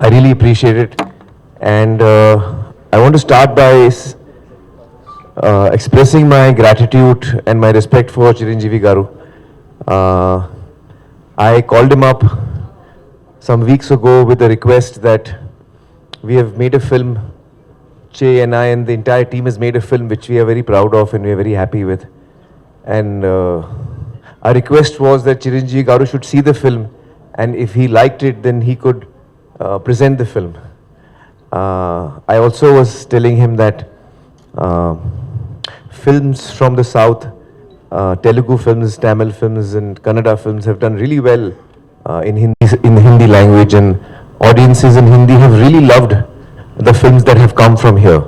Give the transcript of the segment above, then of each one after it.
I really appreciate it. And I want to start by expressing my gratitude and my respect for Chiranjeevi Garu. I called him up some weeks ago with a request that we have made a film, Che and I and the entire team has made a film which we are very proud of and we are very happy with. And our request was that Chiranjeevi Garu should see the film, and if he liked it, then he could present the film. I also was telling him that films from the south, Telugu films, Tamil films and Kannada films have done really well in Hindi language, and audiences in Hindi have really loved the films that have come from here.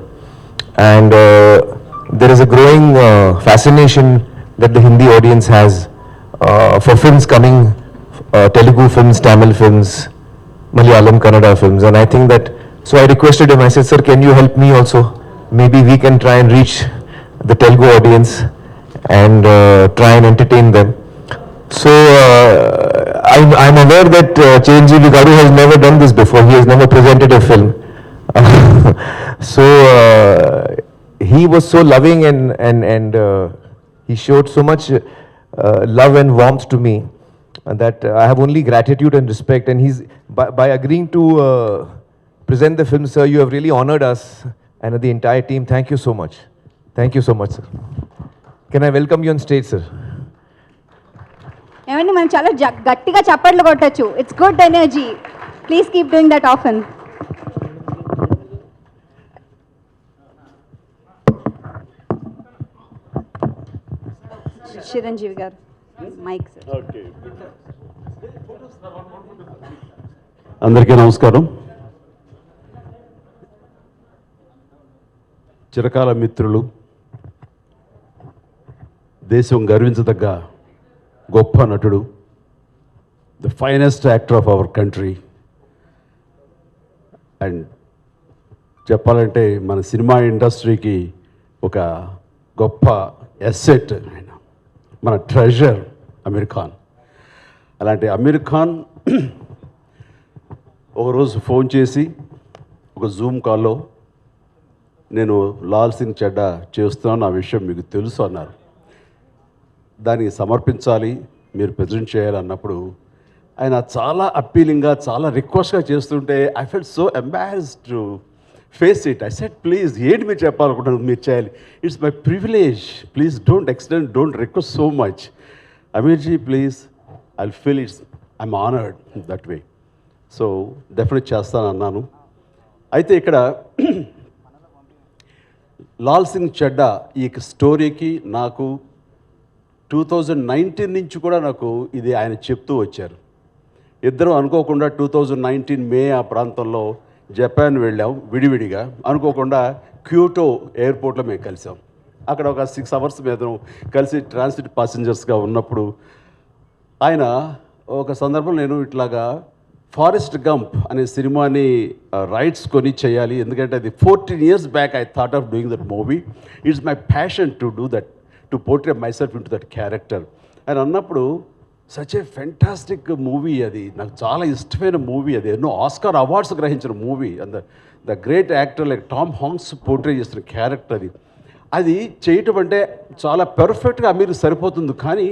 And there is a growing fascination that the Hindi audience has for films coming, Telugu films, Tamil films, Malayalam, Kannada films. And I think that, so I requested him, I said, sir, can you help me also? Maybe we can try and reach the Telugu audience and try and entertain them. So I'm aware that Chiranjeevi Garu has never done this before. He has never presented a film. So he was so loving and he showed so much love and warmth to me that I have only gratitude and respect. And he's by agreeing to present the film, sir, you have really honored us and the entire team. Thank you so much. Thank you so much, sir. Can I welcome you on stage, sir? ఏమండి మనం చాలా గట్టిగా చప్పట్లు కొట్టచ్చు. It's good energy. Please keep doing that often. Chiranjeevi garu mic sir. అందరికీ నమస్కారం. చిరకాల మిత్రులు, దేశం గర్వించదగ్గ గొప్ప నటుడు, the finest actor of our country. And చెప్పాలంటే మన సినిమా ఇండస్ట్రీకి ఒక గొప్ప ఎసెట్ ఆయన, మన ట్రెజర్ అమీర్ ఖాన్. అలాంటి అమీర్ ఖాన్ ఒకరోజు ఫోన్ చేసి ఒక జూమ్ కాల్లో నేను లాల్ సింగ్ చెడ్డా చేస్తున్నాను, ఆ విషయం మీకు తెలుసు అన్నారు. దాన్ని సమర్పించాలి, మీరు ప్రజెంట్ చేయాలన్నప్పుడు ఆయన చాలా అప్పీలింగ్గా, చాలా రిక్వెస్ట్గా చేస్తుంటే I felt so embarrassed to face it. I said please, ఏంటి మీరు చెప్పాలనుకుంటున్నారు, మీరు చేయాలి, it's my privilege, please don't extend, don't request so much. అమీర్జీ please, I feel it's, I'm honoured that way. So definite చేస్తాను అన్నాను. అయితే ఇక్కడ లాల్ సింగ్ చెడ్డా ఈ స్టోరీకి నాకు 2019 నుంచి కూడా నాకు ఇది ఆయన చెప్తూ వచ్చారు. ఇద్దరం అనుకోకుండా 2019 మే ఆ ప్రాంతంలో జపాన్ వెళ్ళాం విడివిడిగా. అనుకోకుండా క్యూటో ఎయిర్పోర్ట్లో మేము కలిసాం. అక్కడ ఒక 6 అవర్స్ మీద కలిసి ట్రాన్సిట్ ప్యాసింజర్స్గా ఉన్నప్పుడు ఆయన ఒక సందర్భం, నేను ఇట్లాగా ఫారెస్ట్ గంప్ అనే సినిమాని రైట్స్ కొని చేయాలి, ఎందుకంటే అది 14 years back I thought of doing that movie. It's my passion to do that, to portray myself in to that character అని అన్నప్పుడు, సచ్ ఏ ఫెంటాస్టిక్ మూవీ అది, నాకు చాలా ఇష్టమైన మూవీ అది, ఎన్నో ఆస్కార్ అవార్డ్స్ గ్రహించిన movie. And the great actor like Tom Hanks portray చేసిన క్యారెక్టర్ అది. అది చేయటం అంటే చాలా పెర్ఫెక్ట్గా మీరు సరిపోతుంది. కానీ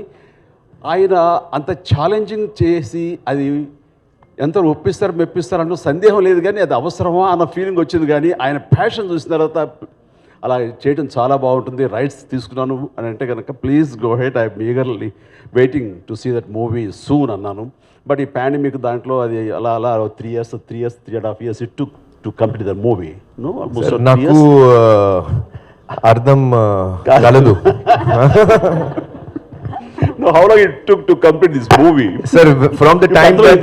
ఆయన అంత ఛాలెంజింగ్ చేసి అది ఎంత ఒప్పిస్తారు మెప్పిస్తారు అన్న సందేహం లేదు, కానీ అది అవసరమా అన్న ఫీలింగ్ వచ్చింది. కానీ ఆయన ప్యాషన్ చూసిన తర్వాత అలా చేయడం చాలా బాగుంటుంది, రైట్స్ తీసుకున్నాను అని అంటే కనుక please go ahead, I'm eagerly waiting to see that movie soon అన్నాను. బట్ ఈ పాండమిక్ దాంట్లో అది అలా అలా 3 years 3.5 years it took to complete the movie. No almost నాకు అర్థం కాలేదు. No, how long it took to complete this movie? Sir, from the time that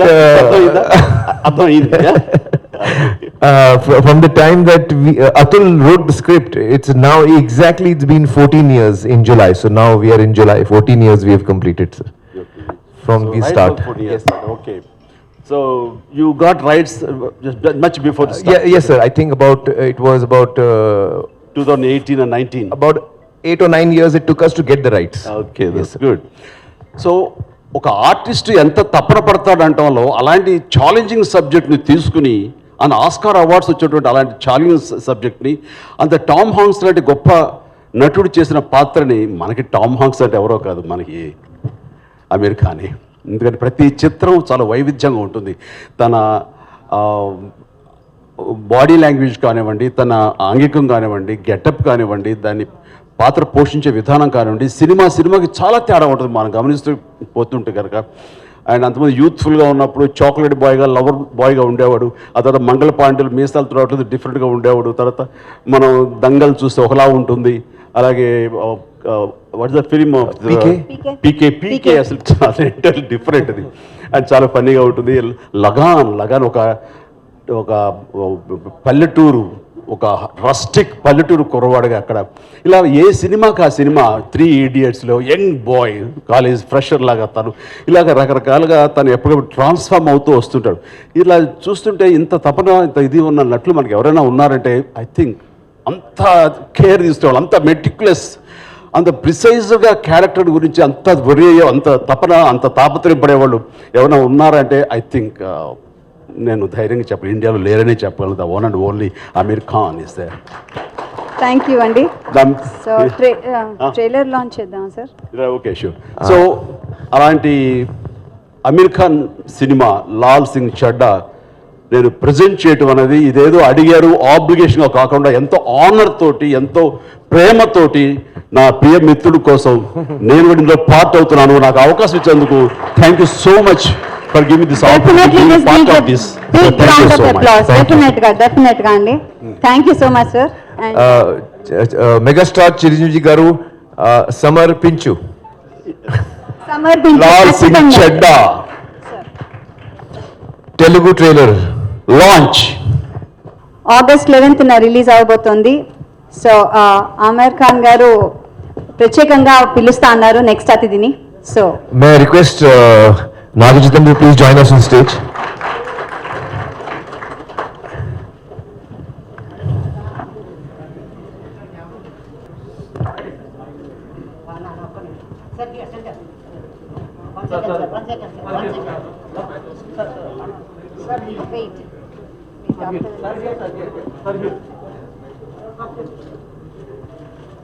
from the time that Atul wrote the script, it's now exactly, it's been 14 years in July. So now we are in July, 14 years we have completed, sir. From the start. Yes, okay. So you got rights just much before the start. Yes, sir. I think it was about 2018 and 19. About 8 or 9 years it took us to get the rights. Okay, that's good. So ఒక artist ఎంత తపన పడతాడంటంలో అలాంటి challenging సబ్జెక్ట్ని తీసుకుని and Oscar awards వచ్చేటువంటి అలాంటి challenge సబ్జెక్ట్ని అంత టామ్ హాంక్స్ లాంటి గొప్ప నటుడు చేసిన పాత్రని మనకి టామ్ హాంక్స్ అంటే ఎవరో కాదు, మనకి ఆమీర్ ఖానే. ఎందుకంటే ప్రతి చిత్రం చాలా వైవిధ్యంగా ఉంటుంది. తన బాడీ లాంగ్వేజ్ కానివ్వండి, తన ఆంగికం కానివ్వండి, గెటప్ కానివ్వండి, దాన్ని పాత్ర పోషించే విధానం కానివ్వండి, సినిమాకి చాలా తేడా ఉంటుంది మనం గమనిస్తూ పోతుంటే కనుక. అండ్ అంతమంది యూత్ఫుల్గా ఉన్నప్పుడు చాక్లెట్ బాయ్గా, లవర్ బాయ్గా ఉండేవాడు. ఆ తర్వాత మంగళ పాండలు మీసాలు తర్వాత డిఫరెంట్గా ఉండేవాడు. తర్వాత మనం దంగల్ చూస్తే ఒకలా ఉంటుంది. అలాగే వాట్ ఇస్ ద ఫిలిం పీకే అసలు చాలా డిఫరెంట్ అది. అండ్ చాలా ఫన్నీగా ఉంటుంది. లగాన్ ఒక పల్లెటూరు, ఒక రస్టిక్ పల్లెటూరు కుర్రవాడుగా అక్కడ. ఇలా ఏ సినిమాకి ఆ సినిమా. 3 Idiotsలో యంగ్ బాయ్ కాలేజ్ ఫ్రెషర్ లాగా తను ఇలాగ రకరకాలుగా తను ఎప్పటికప్పుడు ట్రాన్స్ఫార్మ్ అవుతూ వస్తుంటాడు. ఇలా చూస్తుంటే ఇంత తపన, ఇంత ఇది ఉన్న నటులు మనకి ఎవరైనా ఉన్నారంటే ఐ థింక్ అంత కేర్ తీసుకోవాలి, అంత మెటిక్యులస్, అంత ప్రిసైజ్గా క్యారెక్టర్ గురించి అంత వరి, అంత తపన, అంత తాపత్రయపడేవాళ్ళు ఎవరైనా ఉన్నారంటే ఐ థింక్ నేను ధైర్యంగా చెప్పాలి, ఇండియాలో లేరనే చెప్పగలను. The one and only Aamir Khan is there. Thank you అండి. సో ట్రైలర్ లాంచ్ చేద్దాం సార్. Okay, sure. సో అలాంటి ఆమీర్ ఖాన్ సినిమా లాల్ సింగ్ చడ్డా నేను ప్రజెంట్ చేయటం అనేది ఇదేదో అడిగారు ఆబ్లిగేషన్గా కాకుండా ఎంతో ఆనర్ తోటి, ఎంతో ప్రేమతోటి నా ప్రియ మిత్రుడి కోసం నేను కూడా ఇందులో పార్ట్ అవుతున్నాను. నాకు అవకాశం ఇచ్చేందుకు thank you so much for giving this opportunity to be part of this. Big round of applause. Definitely అండి. Thank you so much, sir. Megastar Chiranjeevi గారు సమర్పించు Lal Singh Chaddha Telugu trailer launch August 11th release అవబోతోంది. సో ఆమీర్ ఖాన్ గారు ప్రత్యేకంగా పిలుస్తా అన్నారు నెక్స్ట్ అతిథిని. So may request Naga Chaitanya, please join us on stage.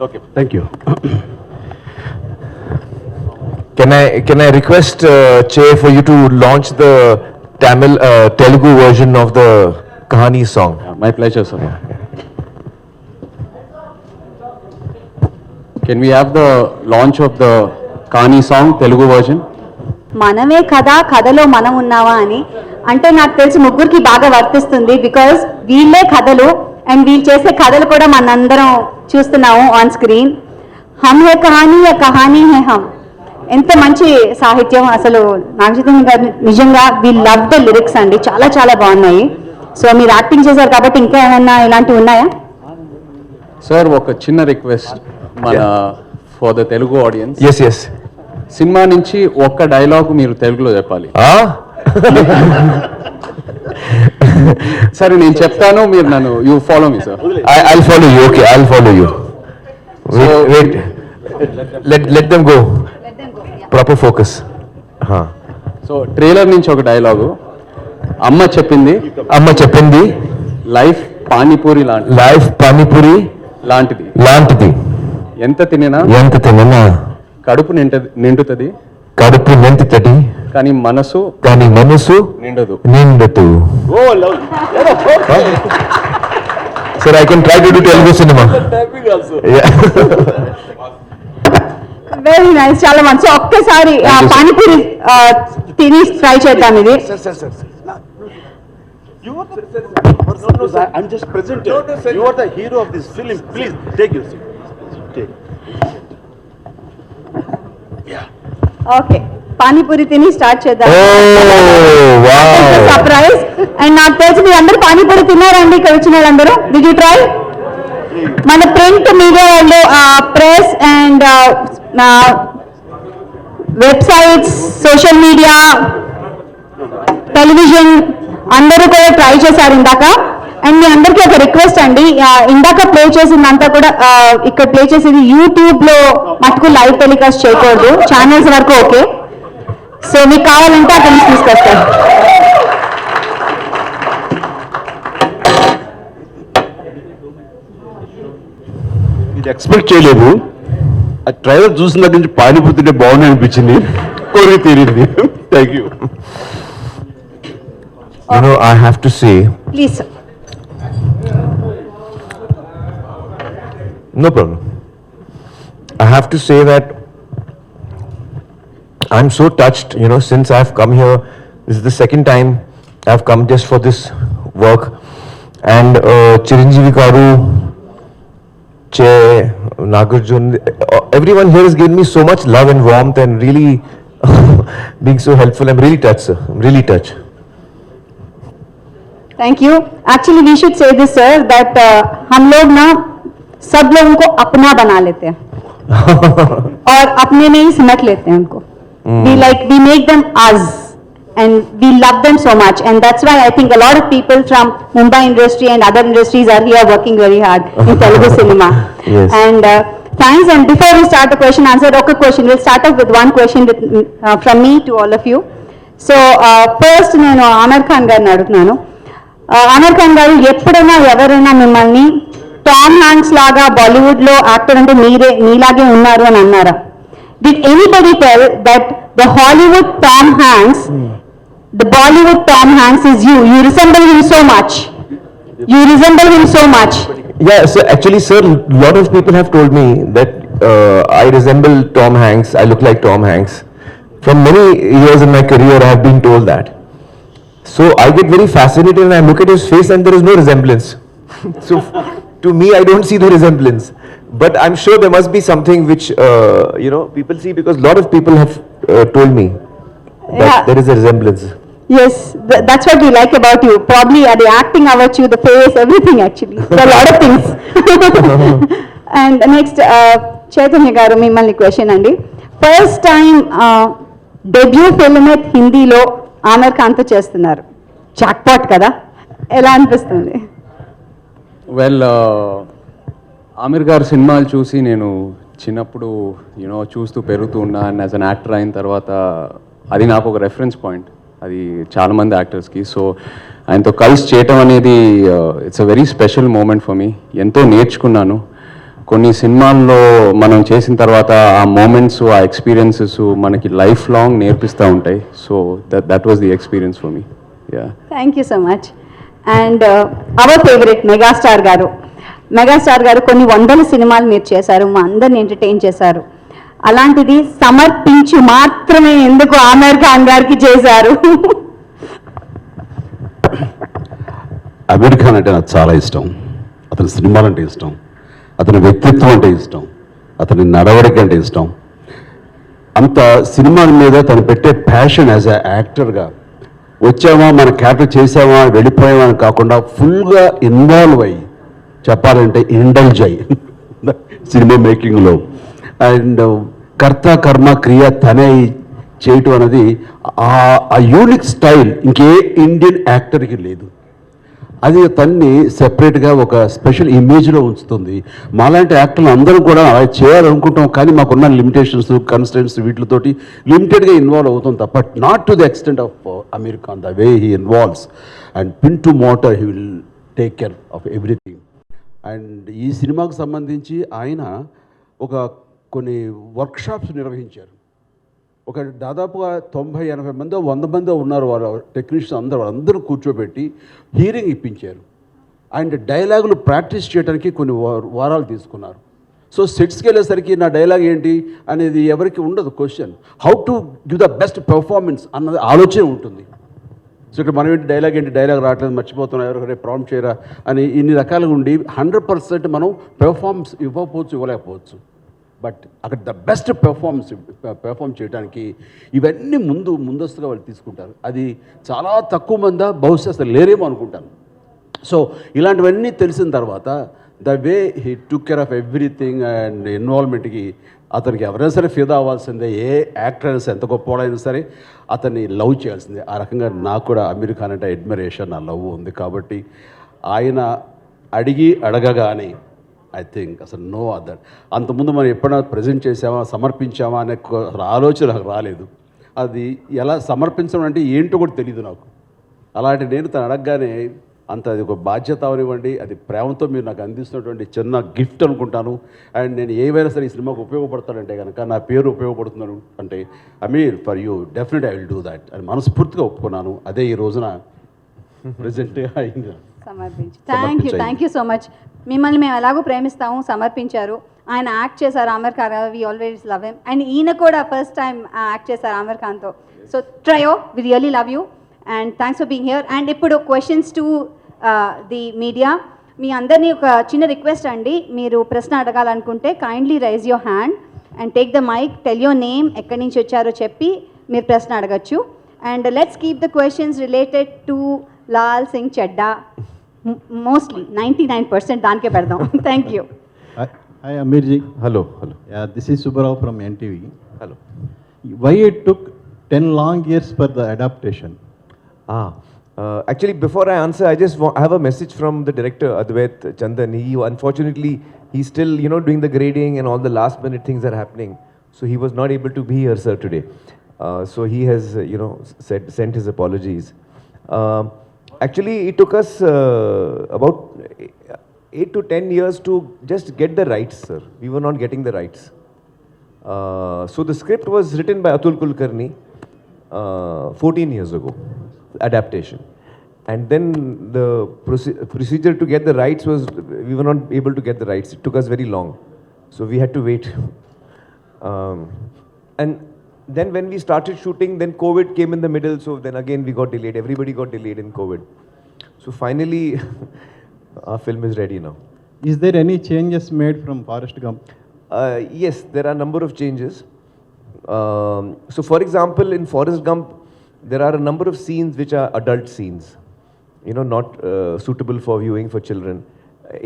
Okay, thank you. Can I request Chair for you to launch the Telugu version of the Kahani song? My pleasure, sir. Can we have the launch of the Kahani song, Telugu version? మనమే కథలో మనం ఉన్నావా అని అంటే నాకు తెలిసి ముగ్గురికి బాగా వర్తిస్తుంది. బికాజ్ వీళ్ళే కథలు అండ్ వీళ్ళు చేసే కథలు కూడా మనందరం చూస్తున్నాము ఆన్ స్క్రీన్. హమ్ హే కహానీ యా కహానీ హే హమ్. ఎంత మంచి సాహిత్యం అసలు. నాగచైతన్య గారు నిజంగా వీ లవ్ ద లిరిక్స్ అండి, చాలా చాలా బాగున్నాయి. సో మీరు యాక్టింగ్ చేశారు కాబట్టి ఇంకా ఏమైనా ఇలాంటివి ఉన్నాయా? సార్ ఒక చిన్న రిక్వెస్ట్ మన ఫర్ ద తెలుగు ఆడియన్స్. ఎస్ సినిమా నుంచి ఒక్క డైలాగ్ మీరు తెలుగులో చెప్పాలి. సరే నేను చెప్తాను, మీరు నన్ను you follow me sir. I'll follow you. Okay, I'll follow you. Wait. Let them go. Proper focus. So trailer నుంచి ఒక డైలాగు. అమ్మ చెప్పింది లైఫ్ పానీపూరి లాంటిది ఎంత తినినా కడుపు నిండుతుంది కానీ మనసు నిండదు. Sir, I can try to do Telugu cinema. Very nice, చాలా మంచి. ఒక్కసారి పానీపూరి తిని ట్రై చేద్దాం ఇది. I'm just presenting. You are the hero of this film. Please take your seat. Okay, panipuri తిని స్టార్ట్ చేద్దాం. Oh, wow. సర్ప్రైజ్. అండ్ నాకు తెలిసి మీరు అందరూ పానీపూరి తిన్నారండి ఇక్కడ వచ్చిన వాళ్ళందరూ. Did you try? మన ప్రింట్ మీడియా వాళ్ళు, press and websites, social media, television అందరూ కూడా ట్రై చేశారు ఇందాక. అండ్ మీ అందరికీ ఒక రిక్వెస్ట్ అండి, ఇందాక ప్లే చేసిందంతా కూడా ఇక్కడ ప్లే చేసేది యూట్యూబ్లో మటుకు లైవ్ టెలికాస్ట్ చేయకూడదు, ఛానల్స్ వరకు ఓకే. సో మీకు కావాలంటే అక్కడ నుంచి తీసుకొస్తాను. ఇది ఎక్స్పెక్ట్ చేయలేదు. ఆ ట్రైలర్ చూసిన దగ్గర నుంచి పానిపోతుంటే బాగుంది అనిపించింది, కోరిక తీరింది. Thank you. You know, I have to say, please sir. no problem. I have to say that I'm so touched, you know, since I've come here. This is the second time I've come just for this work. And Chiranjeevi Garu, Che, Nagarjun, everyone here has given me so much love and warmth and really being so helpful. I'm really touched, sir. I'm really touched. Thank you. Actually we should say this sir that हम लोग ना सब लोगों को अपना बना लेते हैं और अपने में ही सिमट लेते हैं उनको. we make them us and we love them so much, and that's why I think a lot of people from Mumbai industry and other industries are here working very hard in Telugu cinema. Yes. And thanks. And before we start the question answer, okay, question, we'll start off with one question with, from me to all of you. So first నేను ఆమీర్ ఖాన్ గారిని అడుగుతున్నాను. ఆమీర్ ఖాన్ గారు ఎప్పుడైనా ఎవరైనా మిమ్మల్ని Tom Hanks లాగా బాలీవుడ్ లో actor అంటే మీలాగే ఉన్నారు అని అన్నారా? Did anybody tell that the Hollywood Tom Hanks, the Bollywood Tom Hanks is you? You resemble him so much. You resemble him so much. Yeah, so actually, sir, a lot of people have told me that I resemble Tom Hanks. I look like Tom Hanks. From many years in my career, I have been told that. So I get very fascinated and I look at his face and there is no resemblance. So to me, I don't see the resemblance. But I'm sure there must be something which, you know, people see, because a lot of people have told me that Yeah. there is a resemblance. Yes, that's what we like about you. Probably the acting about you, the face, everything actually. There are a lot of things. And next, Chaitanya garu mimmalni question andi. First time debut film at Hindi lo Aamir Khan తో చేస్తున్నారు. Jackpot కదా, ఎలా అనిపిస్తుంది? Well, Aamir గారి సినిమాలు చూసి నేను చిన్నప్పుడు చూస్తూ పెరుగుతూ ఉన్నా. అండ్ యాజ్ అన్ యాక్టర్ అయిన తర్వాత అది నాకు ఒక రెఫరెన్స్ పాయింట్, అది చాలామంది యాక్టర్స్కి. సో ఆయనతో కలిసి చేయటం అనేది it's a very special moment for me. ఎంతో నేర్చుకున్నాను. కొన్ని సినిమాల్లో మనం చేసిన తర్వాత ఆ మూమెంట్స్, ఆ ఎక్స్పీరియన్సెస్ మనకి లైఫ్ లాంగ్ నేర్పిస్తూ ఉంటాయి. So that was the experience for me. Yeah, thank you so much. And our favourite megastar గారు. మెగాస్టార్ గారు కొన్ని వందల సినిమాలు మీరు చేశారు, మా అందరిని ఎంటర్టైన్ చేశారు. అలాంటిది సమర్పించి మాత్రమే ఎందుకు ఆమీర్ ఖాన్ గారికి చేశారు? అమీర్ ఖాన్ అంటే నాకు చాలా ఇష్టం. అతని సినిమాలంటే ఇష్టం, అతని వ్యక్తిత్వం అంటే ఇష్టం, అతని నడవడిక అంటే ఇష్టం. అంత సినిమాల మీద తను పెట్టే ప్యాషన్ యాజ్ ఎ యాక్టర్గా, వచ్చామా మన క్యారెక్టర్ చేసామా వెళ్ళిపోయామా అని కాకుండా ఫుల్గా ఇన్వాల్వ్ అయ్యి, చెప్పాలంటే ఇండల్జ్ అయ్యి సినిమా మేకింగ్లో, అండ్ కర్త కర్మ క్రియ తనే చేయటం అనేది ఆ యూనిక్ స్టైల్ ఇంకే ఇండియన్ యాక్టర్కి లేదు. అది తన్ని సెపరేట్గా ఒక స్పెషల్ ఇమేజ్లో ఉంచుతుంది. మాలాంటి యాక్టర్లు అందరూ కూడా అలా చేయాలనుకుంటాం, కానీ మాకున్న లిమిటేషన్స్, కన్స్టెంట్స్ వీటితోటి లిమిటెడ్గా ఇన్వాల్వ్ అవుతాం తప్ప not to the extent of Aamir Khan, the way he involves and pin to motor he will take care of everything. And ఈ సినిమాకు సంబంధించి ఆయన కొన్ని వర్క్షాప్స్ నిర్వహించారు. ఒక దాదాపుగా 90-80 మంది 100 మంది ఉన్నారు వాళ్ళ టెక్నీషియన్స్ వాళ్ళందరూ కూర్చోబెట్టి హీరింగ్ ఇప్పించారు. అండ్ డైలాగులు ప్రాక్టీస్ చేయడానికి కొన్ని వారాలు తీసుకున్నారు. సో సెట్స్కి వెళ్ళేసరికి నా డైలాగ్ ఏంటి అనేది ఎవరికి ఉండదు question. How to give the best performance అన్నది ఆలోచన ఉంటుంది. సో ఇక్కడ మనం ఏంటి డైలాగ్ రావట్లేదు, మర్చిపోతున్నాం, ఎవరికైనా ప్రాంప్ట్ చేయరా అని ఇన్ని రకాలుగా ఉండి 100% మనం పెర్ఫార్మెన్స్ ఇవ్వలేకపోవచ్చు. బట్ అక్కడ ద బెస్ట్ పెర్ఫార్మ్ చేయడానికి ఇవన్నీ ముందస్తుగా వాళ్ళు తీసుకుంటారు. అది చాలా తక్కువ మంది బహుశా అసలు లేరేమో అనుకుంటాను. సో ఇలాంటివన్నీ తెలిసిన తర్వాత the way he took care of everything and ఇన్వాల్వ్మెంట్కి అతనికి ఎవరైనా సరే ఫిదా అవ్వాల్సిందే. ఏ యాక్టర్ అయినా సరే, ఎంత గొప్పవాడైనా సరే అతన్ని లవ్ చేయాల్సిందే. ఆ రకంగా నాకు కూడా అమీర్ ఖాన్ అంటే అడ్మిరేషన్, నా లవ్ ఉంది. కాబట్టి ఆయన అడగగానే ఐ థింక్ అసలు నో అదర్. అంతకుముందు మనం ఎప్పుడైనా ప్రజెంట్ చేసామా, సమర్పించామా అనే ఆలోచన నాకు రాలేదు. అది ఎలా సమర్పించడం అంటే ఏంటో కూడా తెలియదు నాకు. అలాంటి నేను తను అడగగానే అంత అది ఒక బాధ్యత అవనివ్వండి, అది ప్రేమతో మీరు నాకు అందిస్తున్నటువంటి చిన్న గిఫ్ట్ అనుకుంటాను. అండ్ నేను ఏవైనా సరే ఈ సినిమాకు ఉపయోగపడతానంటే కనుక, నా పేరు ఉపయోగపడుతున్నాను అంటే, Aamir for you definite I will do that అని మనస్ఫూర్తిగా ఒప్పుకున్నాను. అదే ఈ రోజున ప్రజెంట్ అయింది. Thank you so much. మిమ్మల్ని మేము ఎలాగో ప్రేమిస్తాము, సమర్పించారు. ఆయన యాక్ట్ చేశారు Aamir Khan, we always love him. And ఈయన కూడా ఫస్ట్ టైం యాక్ట్ చేశారు ఆమిర్ ఖాన్తో. So trio, we really love you and thanks for being here. And ఇప్పుడు క్వశ్చన్స్ టు ది మీడియా. మీ అందరినీ ఒక చిన్న రిక్వెస్ట్ అండి, మీరు ప్రశ్న అడగాలనుకుంటే kindly raise your hand and take the mic, tell your name, ఎక్కడి నుంచి వచ్చారో చెప్పి మీరు ప్రశ్న అడగచ్చు. And let's keep the questions related to Lal Singh Chaddha. Mostly 99% దానికే పెడదాం. Thank you. Hi Aamir ji. Hello. Yeah, this is Subbarao from NTV. Hello. Why it took 10 long years for the adaptation? Actually, before I answer, I have a message from the director, Advait Chandan. Unfortunately, he's still, doing the grading and all the last minute things are happening. So he was not able to be here, sir, today. So he has, sent his apologies. Actually, it took us about 8 to 10 years to just get the rights, sir. We were not getting the rights. So the script was written by Atul Kulkarni 14 years ago, adaptation. And then the procedure to get the rights was, we were not able to get the rights. It took us very long. So we had to wait. And then when we started shooting, then COVID came in the middle. So then again we got delayed. Everybody got delayed in COVID. So finally, our film is ready now. Is there any changes made from Forrest Gump? Yes, there are a number of changes. So for example, in Forrest Gump, there are a number of scenes which are adult scenes, not suitable for viewing for children.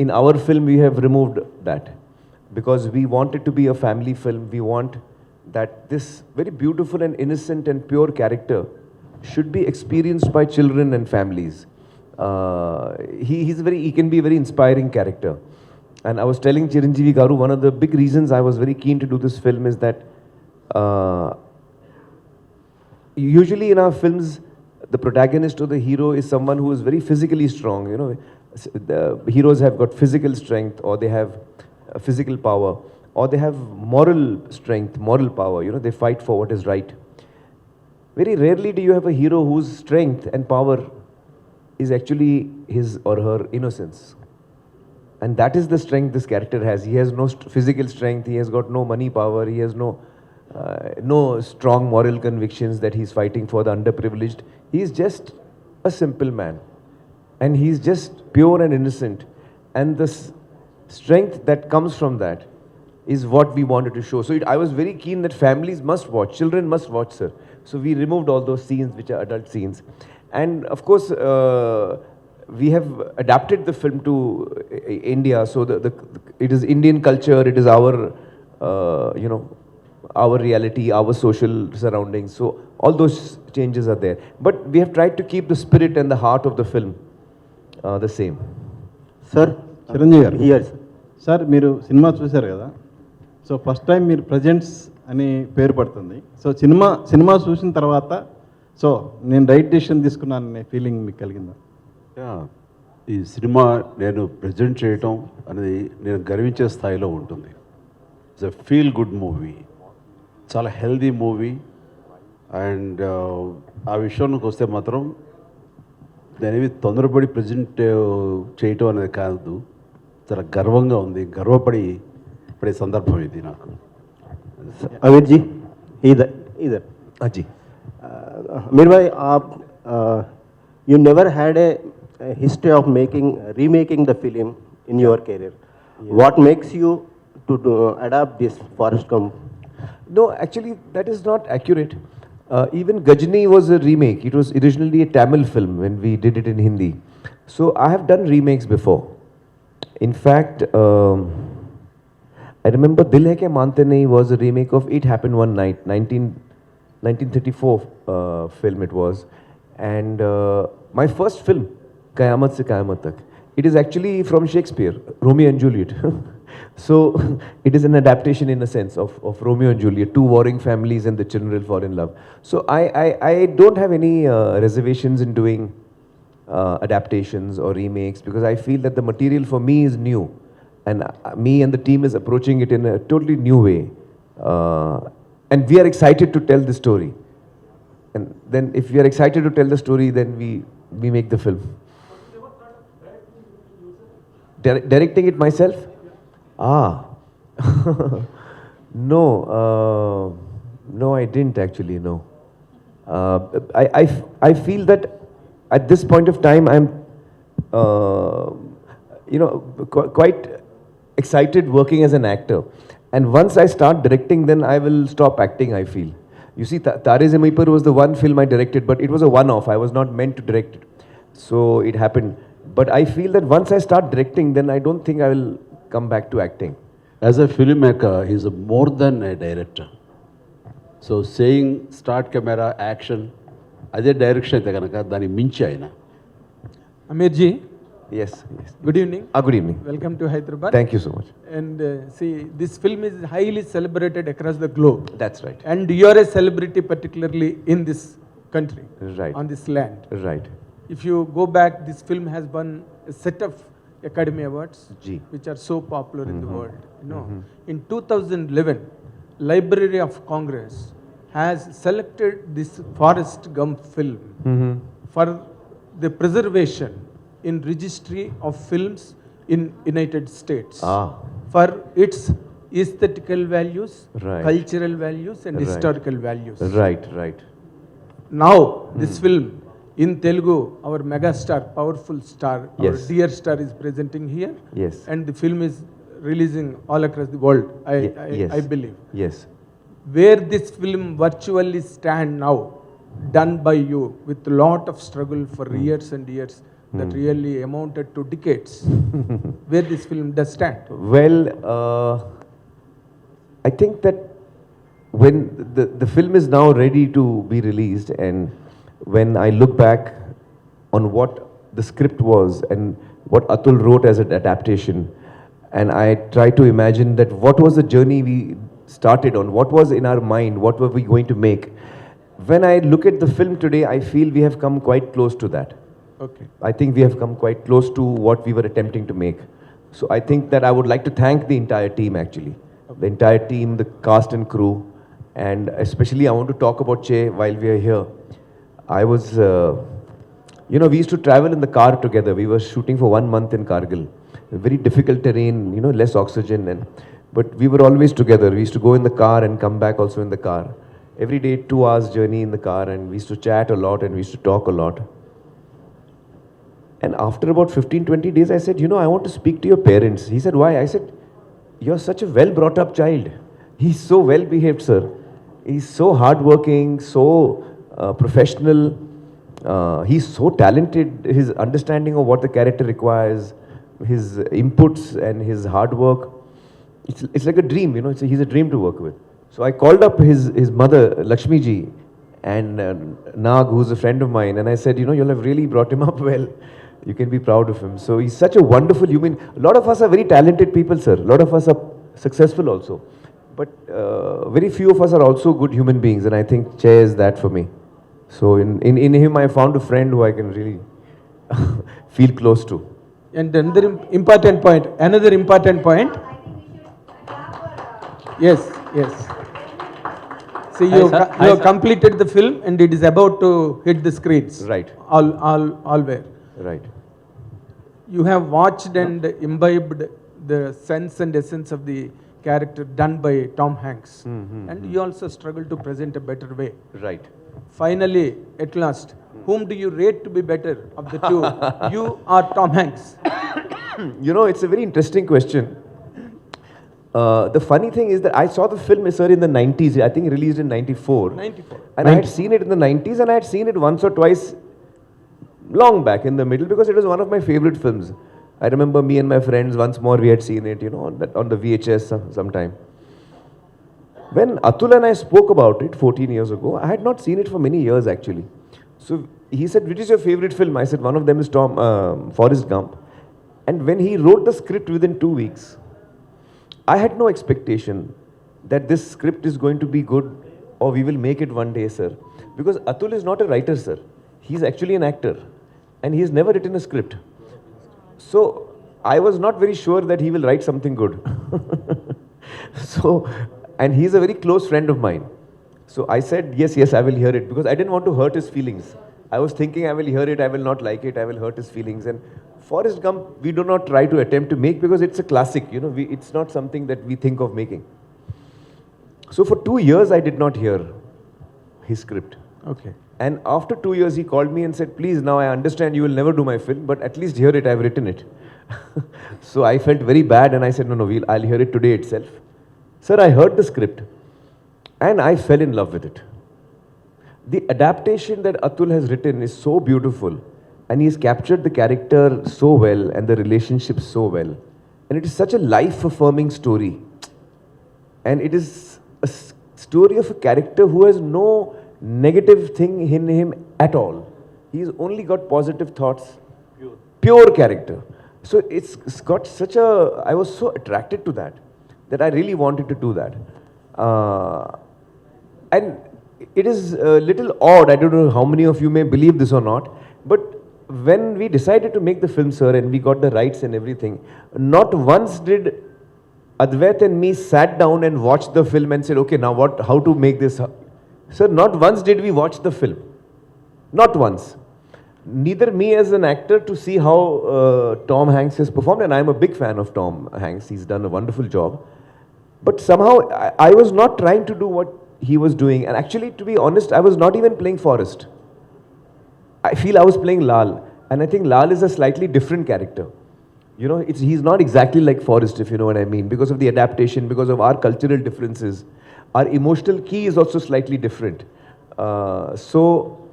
In our film, we have removed that because we want it to be a family film. We want that this very beautiful and innocent and pure character should be experienced by children and families. He can be a very inspiring character. And I was telling Chiranjeevi Garu, one of the big reasons I was very keen to do this film is that usually in our films, the protagonist or the hero is someone who is very physically strong. The heroes have got physical strength, or they have physical power, or they have moral strength, moral power. They fight for what is right. Very rarely do you have a hero whose strength and power is actually his or her innocence. And that is the strength this character has. He has no physical strength, he has got no money power, he has no strong moral convictions that he's fighting for the underprivileged. He is just a simple man. And he's just pure and innocent. And the strength that comes from that is what we wanted to show. So I was very keen that families must watch, children must watch, sir. So we removed all those scenes which are adult scenes. And of course, we have adapted the film to India. So it is Indian culture, it is our, our reality, our social surroundings. So all those changes are there. But we have tried to keep the spirit and the heart of the film the same. Sir Chiranjeevi గారు, Yes. Sir మీరు cinema చూశారు కదా, so first time మీరు presents అని పేరు పడుతుంది. So cinema చూసిన తర్వాత సో నేను రైట్ డెసిషన్ తీసుకున్నాననే ఫీలింగ్ మీకు కలిగిందా? ఈ సినిమా నేను ప్రజెంట్ చేయటం అనేది నేను గర్వించే స్థాయిలో ఉంటుంది. It's a feel good movie, చాలా హెల్దీ మూవీ. అండ్ ఆ విషయానికి వస్తే మాత్రం దానివి తొందరపడి ప్రజెంట్ చేయటం అనేది కాదు, చాలా గర్వంగా ఉంది, గర్వపడి పడే సందర్భం ఇది నాకు. अमीर जी, इधर हाँ जी. अमीर भाई, आप you never had a history of remaking the film in your career. What makes you to adapt this Forrest Gump? No, actually that is not accurate. Even Gajni was a remake. It was originally a Tamil film when we did it in Hindi. So I have done remakes before. In fact, I remember Dil Hai Ke Mante Nahi was a remake of It Happened One Night, 1934 film it was. And my first film, Qayamat Se Qayamat Tak, it is actually from Shakespeare, Romeo and Juliet. So it is an adaptation in a sense of Romeo and Juliet, two warring families and the children fall in love. So I don't have any reservations in doing adaptations or remakes, because I feel that the material for me is new, and me and the team is approaching it in a totally new way. And we are excited to tell the story. And then if we are excited to tell the story, then we make the film. Directing it myself? Ah. No, no, I didn't actually, no. I feel that at this point of time, I'm, quite excited working as an actor. And once I start directing, then I will stop acting, I feel. You see, Tare Zameen Par was the one film I directed, but it was a one-off. I was not meant to direct it. So it happened. But I feel that once I start directing, then I don't think I will come back to acting. As a filmmaker, he's more than a director. So saying start camera, action, అదే direction అయితే కనుక దానికి మించి ఆయన. Aamir ji, Yes, yes. good evening. Good evening. Welcome to Hyderabad. Thank you so much. And see, this film is highly celebrated across the globe. That's right. And you are a celebrity, particularly in this country, Right. on this land. Right. If you go back, this film has won a set of Academy Awards, Gee. which are so popular in the world. You know, in 2011, Library of Congress has selected this Forrest Gump film for the preservation in registry of films in United States for its aesthetical values, Right. cultural values, and Right. historical values. Right, right. Now, this film in Telugu, our megastar, powerful star, our Yes. dear star is presenting here. Yes. And the film is releasing all across the world, Yes. I believe. Yes. Where this film virtually stand now, done by you with a lot of struggle for years and years, that really amounted to decades, where this film does stand. Well, I think that when the film is now ready to be released, and when I look back on what the script was and what Atul wrote as an adaptation, and I try to imagine that what was the journey we started on, what was in our mind, what were we going to make. When I look at the film today, I feel we have come quite close to that. Okay. I think we have come quite close to what we were attempting to make. So I think that I would like to thank the entire team actually. The entire team, the cast and crew, and especially I want to talk about Che while we are here. I was, we used to travel in the car together. We were shooting for 1 month in Kargil. Very difficult terrain, less oxygen, but we were always together. We used to go in the car and come back also in the car. Every day, 2 hours journey in the car, and we used to chat a lot and we used to talk a lot. And after about 15-20 days, I said, I want to speak to your parents. He said, why? I said, you're such a well brought up child. He's so well behaved, sir. He's so hardworking, so professional. He's so talented. His understanding of what the character requires, his inputs and his hard work. It's like a dream, he's a dream to work with. So I called up his mother, Lakshmi ji, and Nag, who's a friend of mine, and I said, you'll have really brought him up well. You can be proud of him. So he's such a wonderful human. A lot of us are very talented people, sir. A lot of us are successful also. But very few of us are also good human beings, and I think Che is that for me. So in him, I found a friend who I can really feel close to. And another important point. Yes. See, you have completed the film, and it is about to hit the screens. Right. All where. Right. You have watched and imbibed the sense and essence of the character done by Tom Hanks. And you also struggle to present a better way. Right. Finally, at last, whom do you rate to be better of the two? You or Tom Hanks? It's a very interesting question. The funny thing is that I saw the film, sir, in the 90s. I think released in 94. 94. And I had seen it in the 90s, and I had seen it once or twice long back in the middle, because it was one of my favorite films. I remember me and my friends, once more we had seen it, on the VHS sometime. When Atul and I spoke about it 14 years ago, I had not seen it for many years actually. So he said, which is your favorite film? I said, one of them is Forrest Gump. And when he wrote the script within 2 weeks, I had no expectation that this script is going to be good or we will make it one day, sir. Because Atul is not a writer, sir. He's actually an actor. and he has never written a script. So I was not very sure that he will write something good. So, and he's a very close friend of mine. So I said, yes, I will hear it, because I didn't want to hurt his feelings. I was thinking I will hear it, I will not like it, I will hurt his feelings. And Forrest Gump, we do not try to attempt to make, because it's a classic, it's not something that we think of making. So for 2 years, I did not hear his script. Okay. And after 2 years, he called me and said, please, now I understand you will never do my film, but at least hear it, I've written it. So I felt very bad, and I said, no, I'll hear it today itself. Sir, I heard the script, and I fell in love with it. The adaptation that Atul has written is so beautiful, and he's captured the character so well and the relationship so well. And it is such a life-affirming story. And it is a story of a character who has no negative thing in him at all. He's only got positive thoughts. Pure character. So it's got such a... I was so attracted to that I really wanted to do that. And it is a little odd, I don't know how many of you may believe this or not, but when we decided to make the film, sir, and we got the rights and everything, not once did Advait and me sat down and watched the film and said, okay, now how to make this? Sir, not once did we watch the film. Not once. Neither me as an actor to see how Tom Hanks has performed, and I'm a big fan of Tom Hanks, he's done a wonderful job. But somehow I was not trying to do what he was doing, and actually, to be honest, I was not even playing Forrest. I feel I was playing Laal, and I think Laal is a slightly different character. He's not exactly like Forrest, if you know what I mean, because of the adaptation, because of our cultural differences. Our emotional key is also slightly different. So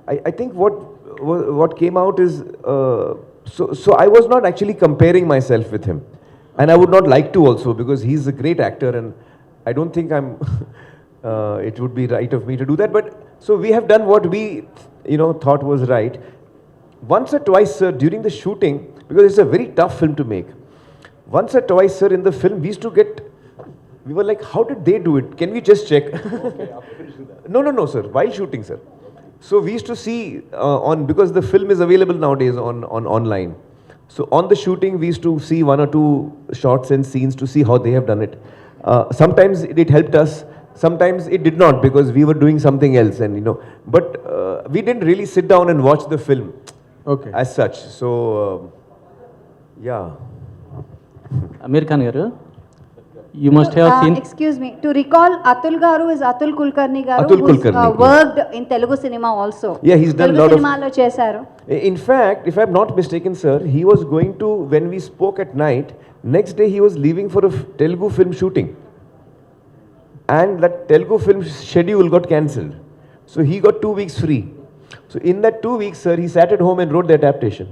I think what came out is, so I was not actually comparing myself with him. And I would not like to also, because he's a great actor, and I don't think it would be right of me to do that. But so we have done what we, thought was right. Once or twice, sir, during the shooting, because it's a very tough film to make. Once or twice, sir, in the film, we were like, how did they do it? Can we just check? No, sir, while shooting, sir. So we used to see because the film is available nowadays on online. So on the shooting, we used to see 1 or 2 shots and scenes to see how they have done it. Sometimes it helped us, sometimes it did not, because we were doing something else, and but we didn't really sit down and watch the film as such. So yeah. Aamir Khan garu, you must have seen. Excuse me. To recall, Atul Garu is Atul Kulkarni Garu, Atul who's Kulkarni, worked in Telugu cinema also. Yeah, he's done a Telugu lot of... cinema lo chesaru. In fact, if I'm not mistaken, sir, he was going to, when we spoke at night, next day he was leaving for a Telugu film shooting. And that Telugu film schedule got cancelled. So he got 2 weeks free. So in that 2 weeks, sir, he sat at home and wrote the adaptation.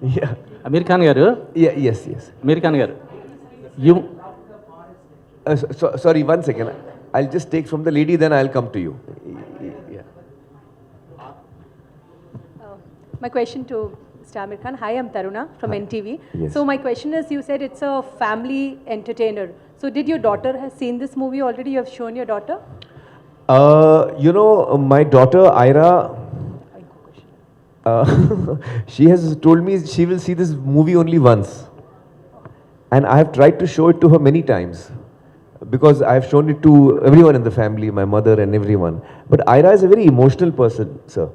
Yeah. Aamir Khan garu. Yeah, yes. Aamir Khan garu, you. Sorry, 1 second. I'll just take from the lady, then I'll come to you. Yeah. My question to Mr. Aamir Khan. Hi, I'm Taruna from NTV. Yes. So my question is, you said it's a family entertainer. So did your daughter have seen this movie already? You have shown your daughter? My daughter Ira, she has told me she will see this movie only once. And I have tried to show it to her many times, because I have shown it to everyone in the family, my mother and everyone. But Ira is a very emotional person, sir.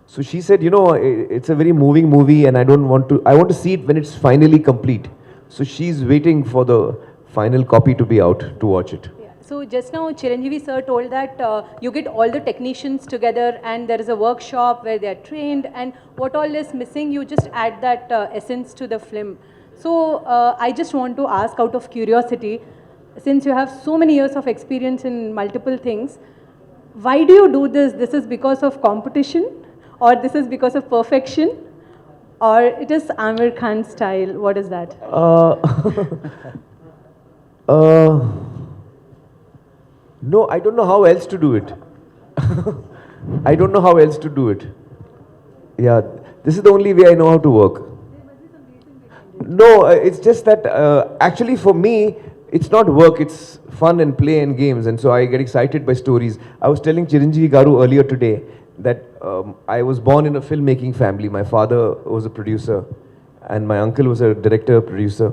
So she said, it's a very moving movie, and I want to see it when it's finally complete. So she's waiting for the final copy to be out to watch it. Yeah. So just now Chiranjeevi sir told that you get all the technicians together and there is a workshop where they are trained, and what all is missing, you just add that essence to the film. So I just want to ask out of curiosity, since you have so many years of experience in multiple things, why do you do this? This is because of competition, or this is because of perfection, or it is Aamir Khan style? What is that? No, I don't know how else to do it. I don't know how else to do it. Yeah, this is the only way I know how to work. No, it's just that actually for me, it's not work, it's fun and play and games, and so I get excited by stories. I was telling Chiranjeevi Garu earlier today that I was born in a filmmaking family. My father was a producer and my uncle was a director, producer.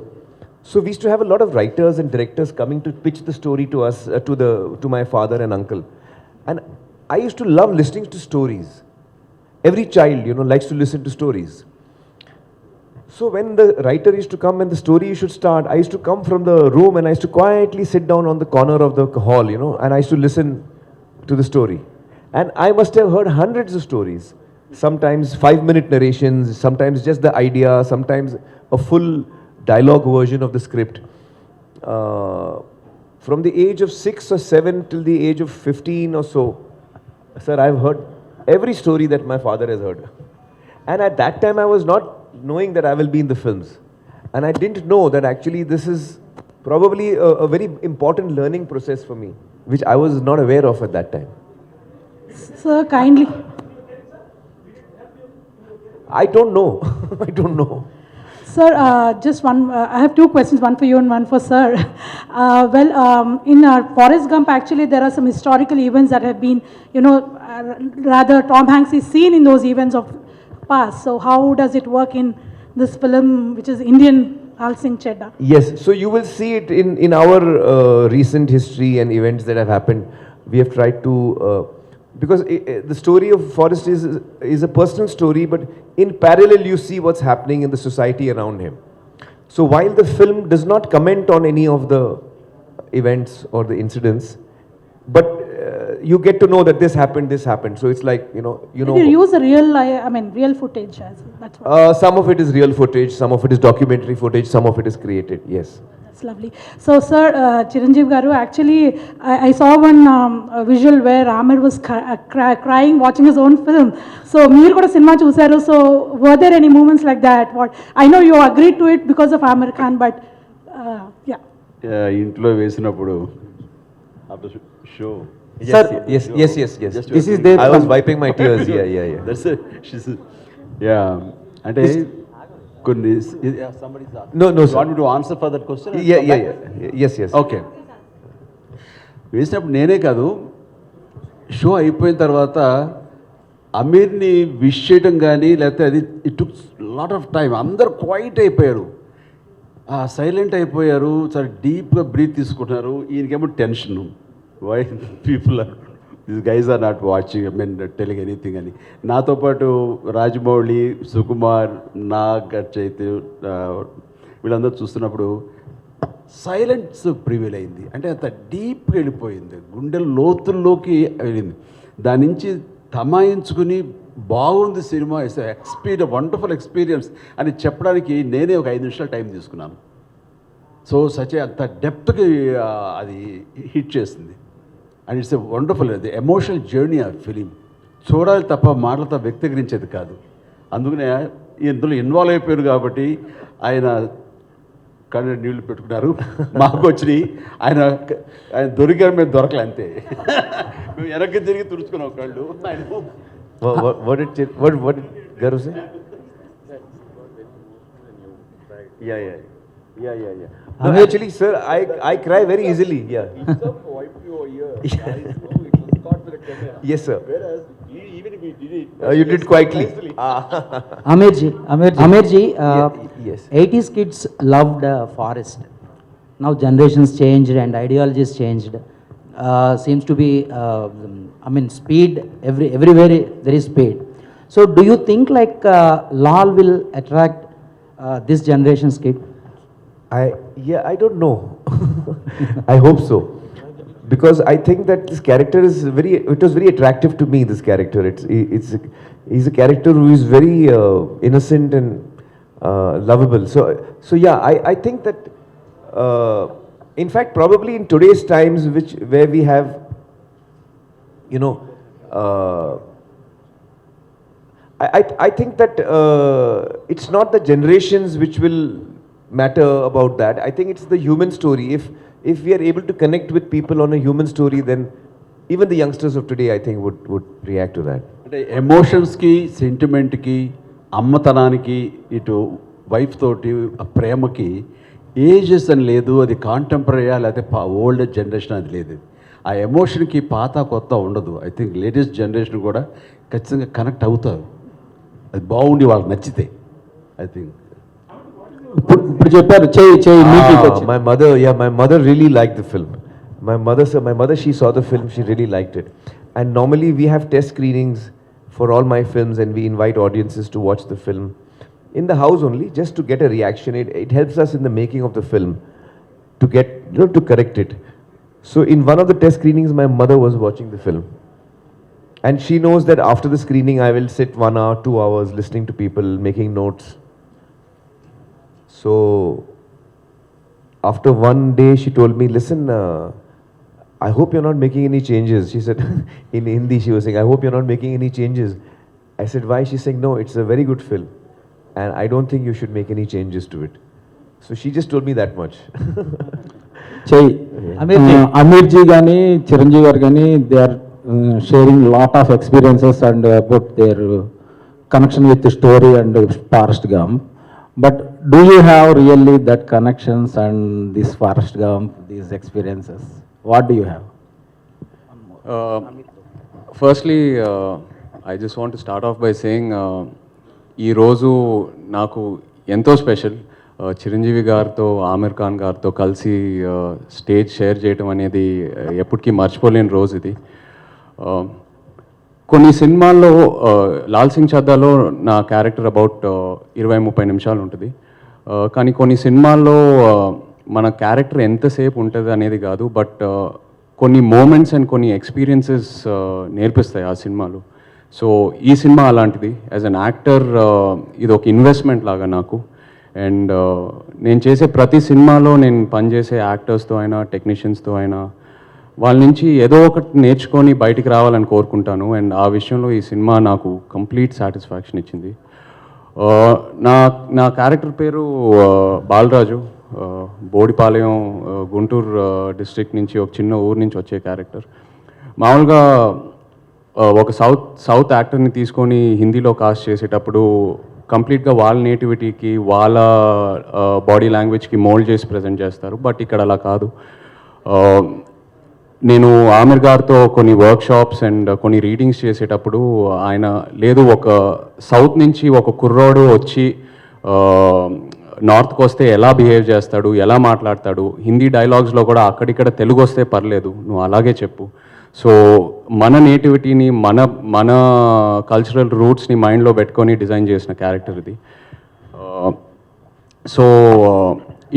So we used to have a lot of writers and directors coming to pitch the story to us, to my father and uncle. And I used to love listening to stories. Every child, likes to listen to stories. So when the writer used to come and the story should start, I used to come from the room and I used to quietly sit down on the corner of the hall, and I used to listen to the story. And I must have heard hundreds of stories. Sometimes 5-minute narrations, sometimes just the idea, sometimes a full dialogue version of the script. From the age of 6 or 7 till the age of 15 or so, sir, I've heard every story that my father has heard. And at that time, I was not knowing that I will be in the films. And I didn't know that actually this is probably a very important learning process for me, which I was not aware of at that time. Sir, kindly. I don't know. I don't know. Sir, just one, I have two questions, one for you and one for sir. In Forrest Gump, actually, there are some historical events that have been, rather Tom Hanks is seen in those events of past. So how does it work in this film, which is Indian Laal Singh Chaddha? Yes, so you will see it in our recent history and events that have happened. We have tried to, because the story of Forrest is a personal story, but in parallel you see what's happening in the society around him. So while the film does not comment on any of the events or the incidents, but you get to know that this happened. So it's like, Did you use a real footage? That's what. Some of it is real footage, some of it is documentary footage, some of it is created, yes. That's lovely. So, sir, Chiranjeevi garu, actually, I saw one visual where Aamir was crying watching his own film. So, meer kuda cinema chusaru. So, were there any moments like that? I know you agreed to it because of Aamir Khan, but yeah. ఇంట్లో వేసినప్పుడు after show. Sir, yes. This is there. I was wiping my tears. Yeah. That's it. She's, yeah. And కొన్ని somebody's asking. No, You sir. want me to answer for that question? Yeah. Yes. Okay వేసినప్పుడు నేనే కాదు, show అయిపోయిన తర్వాత అమీర్ని wish చేయడం కానీ లేకపోతే అది it took lot of time. అందరు క్వైట్ అయిపోయారు, సైలెంట్ అయిపోయారు, చాలా డీప్గా బ్రీత్ తీసుకుంటున్నారు. ఈయనకేమో tension, why people are this guys are not watching, telling anything అని. నాతో పాటు రాజమౌళి, సుకుమార్, నాగ చైతన్య వీళ్ళందరూ చూస్తున్నప్పుడు సైలెన్స్ ప్రివీల్ అయింది. అంటే అంత డీప్గా వెళ్ళిపోయింది, గుండెల లోతుల్లోకి వెళ్ళింది. దాని నుంచి తమాయించుకుని బాగుంది సినిమా, ఇట్స్ వండర్ఫుల్ ఎక్స్పీరియన్స్ అని చెప్పడానికి నేనే ఒక 5 నిమిషాలు టైం తీసుకున్నాను. సో అంత డెప్త్కి అది హిట్ చేసింది. అండ్ ఇట్స్ ఎ వండర్ఫుల్, అది ఎమోషనల్ జర్నీ ఆ ఫిలిం. చూడాలి తప్ప మాటలతో వ్యక్తీకరించేది కాదు. అందుకనే ఇందులో ఇన్వాల్వ్ అయిపోయారు కాబట్టి ఆయన కళ్ళు నీళ్లు పెట్టుకున్నారు, మాకు వచ్చినాయి. ఆయన దొరికారు, మేము దొరకలే అంతే. మేము వెనక్కి తిరిగి తుడుచుకున్నాం కళ్ళు. What did Garu say? Yeah. No, actually, sir, I cry very easily. Yeah. Yes, sir. Whereas even if we did it, You did quietly. Amirji, Yes. 80s kids loved Forest. Now generations changed and ideologies changed. Seems to be, speed, everywhere there is speed. So do you think like Laal will attract this generation's kid? I don't know. I hope so. Because I think that this character is it was very attractive to me, this character. He's a character who is very innocent and lovable. So yeah, I think that, in fact, probably in today's times, where we have, I think that it's not the generations which will matter about that. I think it's the human story. If we are able to connect with people on a human story, then even the youngsters of today, I think, would react to that. అంటే ఎమోషన్స్కి, సెంటిమెంట్కి, అమ్మతనానికి, ఇటు wife తోటి ఆ ప్రేమకి ages అని లేదు. అది కాంటెంపరీయా లేకపోతే old generation అది లేదు. ఆ ఎమోషన్కి పాత కొత్త ఉండదు. ఐ థింక్ లేటెస్ట్ జనరేషన్ కూడా ఖచ్చితంగా కనెక్ట్ అవుతారు. అది బాగుండి వాళ్ళకి నచ్చితే ఐ థింక్. ఇప్పుడు చెప్పారు చేయి My mother, yeah, my mother really liked the film. My mother, she saw the film, she really liked it. And normally we have test screenings for all my films, and we invite audiences to watch the film in the house only, just to get a reaction. It helps us in the making of the film to get, to correct it. So in one of the test screenings, my mother was watching the film. And she knows that after the screening, I will sit 1 hour, 2 hours listening to people, making notes. So after one day, she told me, listen, I hope you're not making any changes. She said, in Hindi, she was saying, I hope you're not making any changes. I said, why? She's saying, no, it's a very good film. And I don't think you should make any changes to it. So she just told me that much. చెయ్యి Aamir G కానీ చిరంజీవి గారు కానీ they are sharing lot of experiences and about their connection with story and forest gum. But do you have really that connections and this forest gum, these experiences, what do you have? Firstly I just want to start off by saying ఈరోజు నాకు ఎంతో special. Chiranjeevi గారితో ఆమిర్ ఖాన్ గారితో కలిసి stage share చేయటం అనేది ఎప్పటికీ మర్చిపోలేని రోజు ఇది. కొన్ని సినిమాల్లో లాల్ సింగ్ చద్దాలో నా క్యారెక్టర్ అబౌట్ 20-30 నిమిషాలు ఉంటుంది. కానీ కొన్ని సినిమాల్లో మన క్యారెక్టర్ ఎంతసేపు ఉంటుంది అనేది కాదు, బట్ కొన్ని మూమెంట్స్ అండ్ కొన్ని ఎక్స్పీరియన్సెస్ నేర్పిస్తాయి ఆ సినిమాలు. సో ఈ సినిమా అలాంటిది. యాజ్ అన్ యాక్టర్ ఇది ఒక ఇన్వెస్ట్మెంట్ లాగా నాకు. అండ్ నేను చేసే ప్రతి సినిమాలో నేను పనిచేసే యాక్టర్స్తో అయినా టెక్నీషియన్స్తో అయినా వాళ్ళ నుంచి ఏదో ఒకటి నేర్చుకొని బయటికి రావాలని కోరుకుంటాను. అండ్ ఆ విషయంలో ఈ సినిమా నాకు కంప్లీట్ సాటిస్ఫాక్షన్ ఇచ్చింది. నా క్యారెక్టర్ పేరు బాలరాజు. బోడిపాలెం, గుంటూరు డిస్ట్రిక్ట్ నుంచి, ఒక చిన్న ఊరు నుంచి వచ్చే క్యారెక్టర్. మామూలుగా ఒక సౌత్ యాక్టర్ని తీసుకొని హిందీలో కాస్ట్ చేసేటప్పుడు కంప్లీట్గా వాళ్ళ నేటివిటీకి, వాళ్ళ బాడీ లాంగ్వేజ్కి మోల్డ్ చేసి ప్రజెంట్ చేస్తారు. బట్ ఇక్కడ అలా కాదు. నేను ఆమిర్ గారితో కొన్ని వర్క్షాప్స్ అండ్ కొన్ని రీడింగ్స్ చేసేటప్పుడు ఆయన లేదు, ఒక సౌత్ నుంచి ఒక కుర్రోడు వచ్చి నార్త్కి వస్తే ఎలా బిహేవ్ చేస్తాడు, ఎలా మాట్లాడతాడు, హిందీ డైలాగ్స్లో కూడా అక్కడిక్కడ తెలుగు వస్తే పర్లేదు, నువ్వు అలాగే చెప్పు. సో మన నేటివిటీని, మన కల్చరల్ రూట్స్ని మైండ్లో పెట్టుకొని డిజైన్ చేసిన క్యారెక్టర్ ఇది. సో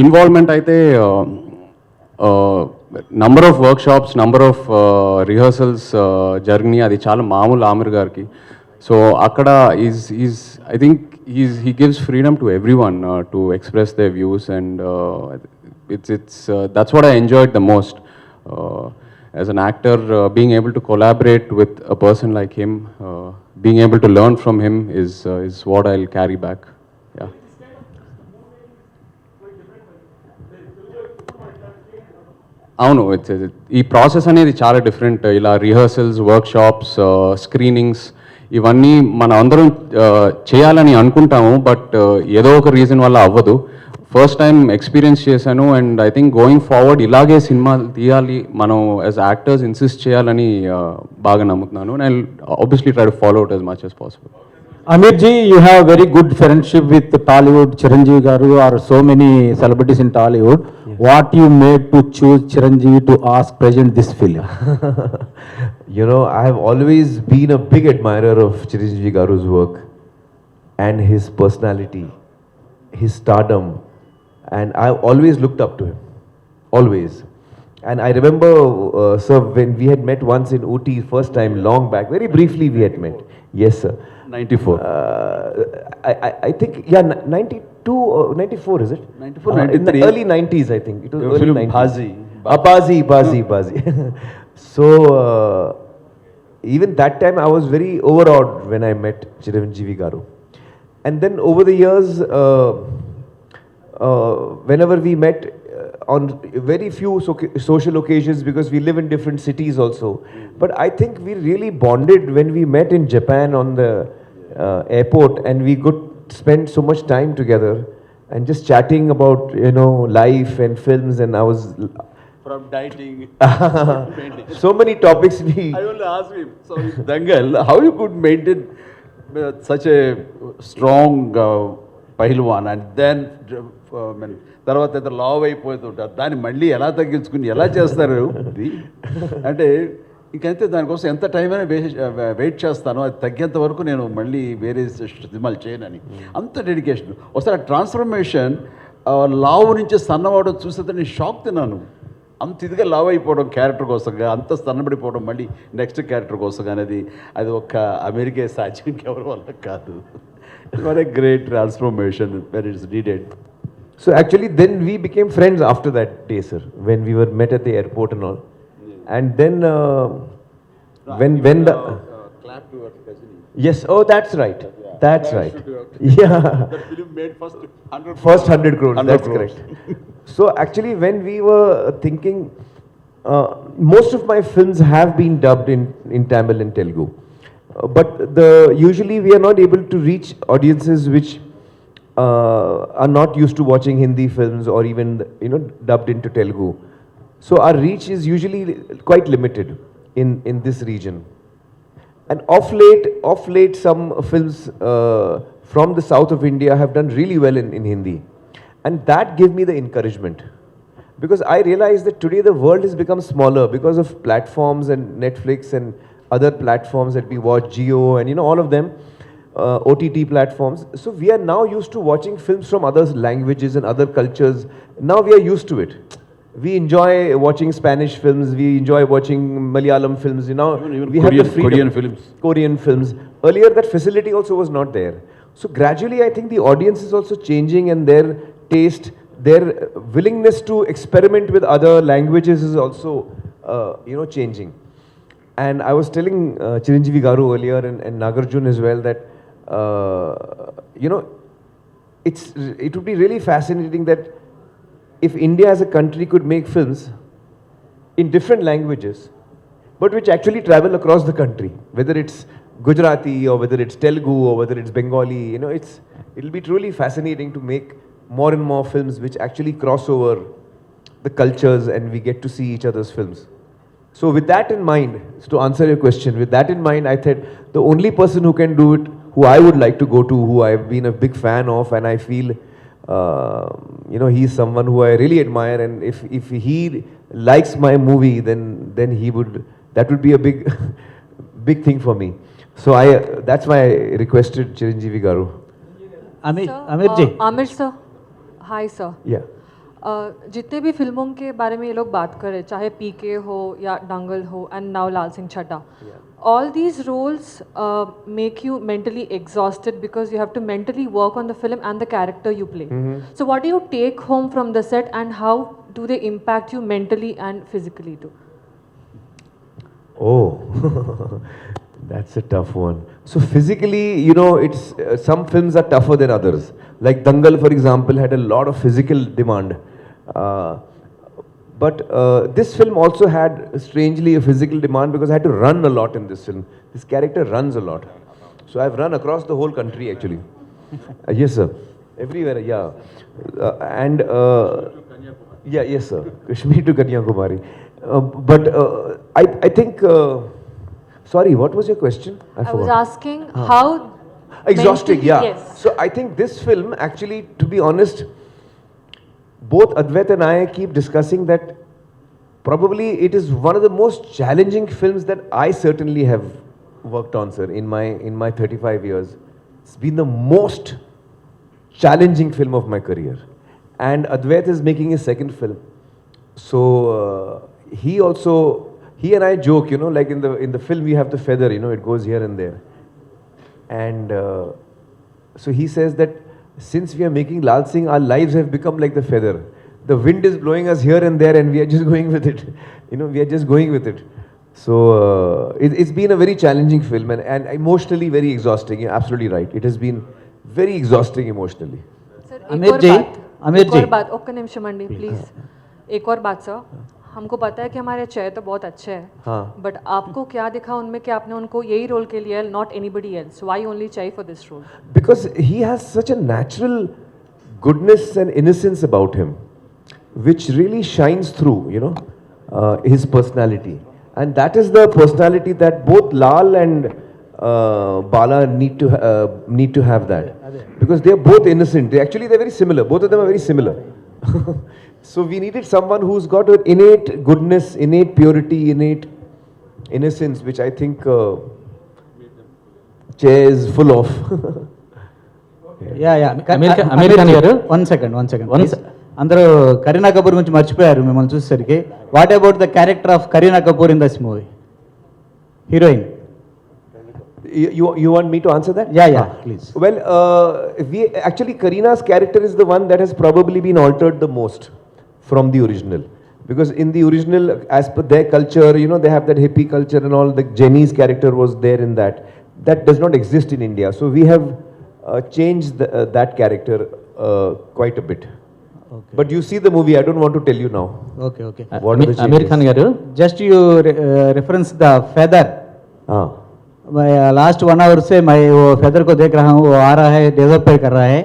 ఇన్వాల్వ్మెంట్ అయితే number of workshops, number of rehearsals జరిగినాయి. అది చాలా మామూలు ఆమిర్ గారికి. సో అక్కడ is I think he gives freedom to everyone to express their views, and that's what I enjoyed the most. As an actor, being able to collaborate with a person like him, being able to learn from him is what I'll carry back. Yeah. అవును, ఈ process అనేది చాలా different. ఇలా rehearsals, workshops, screenings ఇవన్నీ మనం అందరం చేయాలని అనుకుంటాము, బట్ ఏదో ఒక రీజన్ వల్ల అవ్వదు. ఫస్ట్ టైం ఎక్స్పీరియన్స్ చేశాను. And I think going forward ఇలాగే సినిమాలు తీయాలి, మనం యాజ్ యాక్టర్స్ ఇన్సిస్ట్ చేయాలని బాగా నమ్ముతున్నాను. And obviously try to follow it as much as possible. Aamir ji, you have very good friendship with Tollywood, Chiranjeevi garu, or so many celebrities in Tollywood. Yes. What you made to choose Chiranjeevi to ask present this film? You know, I have always been a big admirer of Chiranjeevi garu's work and his personality, his stardom, and I've always looked up to him, always. And I remember, sir, when we had met once in Ooty, first time, long back, very briefly we had met. Yes, sir. 94. I think, yeah, 92 or 94, is it? 94, in the early 90s, I think. It was Your early film 90s. Bazi. So, even that time, I was very overawed when I met Chiranjeevi garu. And then over the years, whenever we met, on very few social occasions, because we live in different cities also. But I think we really bonded when we met in Japan on the airport, and we could spend so much time together and just chatting about, you know, life and films. And I was from dieting. So many topics we. I will ask him. So in Dangal, how you could maintain such a strong pehlwan and then తర్వాత అయితే లావ్ అయిపోతుంటారు, దాన్ని మళ్ళీ ఎలా తగ్గించుకుని ఎలా చేస్తారు ఇది అంటే ఇంకంతే. దానికోసం ఎంత టైం అయినా వెయిట్ చేస్తాను, అది తగ్గేంత వరకు నేను మళ్ళీ వేరే సినిమాలు చేయనని, అంత డెడికేషన్. ఒకసారి ట్రాన్స్ఫర్మేషన్ లావు నుంచి సన్నవాడు చూస్తే నేను షాక్ తిన్నాను. అంత ఇదిగా లావ్ అయిపోవడం క్యారెక్టర్ కోసంగా, అంత సన్నబడిపోవడం మళ్ళీ నెక్స్ట్ క్యారెక్టర్ కోసం అనేది అది ఒక్క అమెరికా సాధ్యం, ఎవరి వల్ల కాదు. What a great transformation when it's needed. So actually then we became friends after that day, sir, when we were met at the airport and all. And then when the Clap to your cousin. yes, oh that's right, that's right, yeah. That film made first 100 First 100 crores, 100 that's crores. correct. So actually when we were thinking, most of my films have been dubbed in Tamil and Telugu. But usually we are not able to reach audiences which are not used to watching Hindi films or even dubbed into Telugu. So our reach is usually quite limited in this region. And of late some films from the south of India have done really well in Hindi. And that gave me the encouragement. Because I realized that today the world has become smaller because of platforms and Netflix and other platforms that we watch, Jio and all of them, OTT platforms. So we are now used to watching films from other languages and other cultures. Now we are used to it. We enjoy watching Spanish films, we enjoy watching Malayalam films, Even we have the freedom. Korean films. Korean films. Earlier that facility also was not there. So gradually I think the audience is also changing and their taste, their willingness to experiment with other languages is also changing. And I was telling Chiranjeevi Garu earlier and Nagarjun as well that, it would be really fascinating that if India as a country could make films in different languages, but which actually travel across the country, whether it's Gujarati or whether it's Telugu or whether it's Bengali, it'll be truly fascinating to make more and more films which actually cross over the cultures and we get to see each other's films. So with that in mind, to answer your question, with that in mind, I said the only person who can do it, who I would like to go to, who I've been a big fan of, and I feel, he's someone who I really admire, and if he likes my movie, then that would be a big thing for me. So that's why I requested Chiranjeevi Garu. Aamir ji. Aamir sir, hi sir. Yeah. जितने भी फिल्मों के बारे में ये लोग बात करें, चाहे पीके हो या दंगल हो and now Laal Singh Chaddha, all these roles make you mentally exhausted because you have to mentally work on the film and the character you play. So what do you take home from the set and how do they impact you mentally and physically too? Oh, that's a tough one. So physically, it's some films are tougher than others. Like Dangal, for example, had a lot of physical demand. But this film also had strangely a physical demand because I had to run a lot in this film. This character runs a lot. So I've run across the whole country actually. Yes, sir. Everywhere, yeah. Yes, sir. Kashmir to Kanyakumari. But I think, sorry, what was your question? I was forgot. asking how Exhausting, mentally- yeah. Yes. So I think this film, actually, to be honest, both Advait and I keep discussing that probably it is one of the most challenging films that I certainly have worked on, sir, in my 35 years. It's been the most challenging film of my career. And Advait is making his second film. So he and I joke, like in the film we have the feather, it goes here and there. And so he says that since we are making Laal Singh, our lives have become like the feather. The wind is blowing us here and there and we are just going with it. We are just going with it. So it's been a very challenging film and emotionally very exhausting. You're absolutely right. It has been very exhausting emotionally. Sir Aamir एक जी। और बात okay निमिषम अंडी please एक और बात sir, हमको पता है कि हमारे चेहरे तो बहुत अच्छे हैं, हाँ. बट आपको क्या दिखा उनमें कि आपने उनको यही रोल के लिए, not anybody else, why only चाहिए for this role? Because he has such a natural goodness and innocence about him, which really shines through, his personality. And that is the personality that both Lal and Bala need to have that. Because they are both innocent. They're very similar. Both of them are very similar. So we needed someone who's got an innate goodness, innate purity, innate innocence, which I think Che is full of. Aamir Khan గారు one second అందరూ కరీనా కపూర్ గురించి మర్చిపోయారు మిమ్మల్ని చూసేసరికి. What about the character of Kareena Kapoor in this movie, heroine? You want me to answer that? Yeah, please. Well, we actually Karina's character is the one that has probably been altered the most from the original, because in the original, as per their culture, you know, they have that hippie culture and all. The Jenny's character was there in that. That does not exist in India. So we have changed that character quite a bit. Okay. But you see the movie. I don't want to tell you now. Okay. What are the changes? Aamir Khan గారు, just you reference the feather. Last 1 hour से मैं वो feather को देख रहा हूँ, वो आ रहा है, डिसअपियर कर रहा है.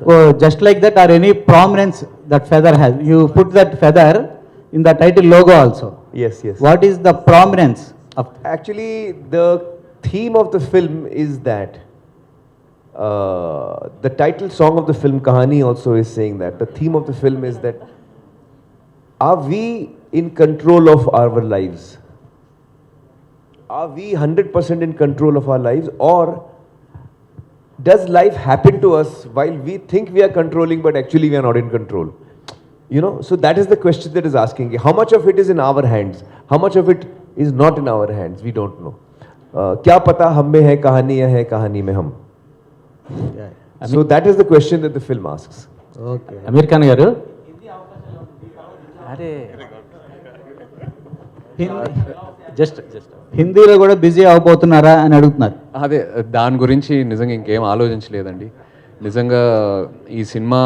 वो जस्ट लाइक दैट और any prominence that feather has, you put that feather in the title logo also. Yes. What is the prominence of? Actually, the theme of the film is that the title song of the film Kahani also is saying that the theme of the film is that, are we in control of our lives? Are we 100% in control of our lives, or does life happen to us while we think we are controlling but actually we are not in control? You know, so that is the question that is asking. How much of it is in our hands? How much of it is not in our hands? We don't know. क्या पता हम में है कहानी या है कहानी में हम? So that is the question that the film asks. Okay. Aamir Khan గారు, జస్ట్ హిందీలో కూడా బిజీ అవబోతున్నారా అని అడుగుతున్నారు. అదే దాని గురించి నిజంగా ఇంకేం ఆలోచించలేదండి. నిజంగా ఈ సినిమా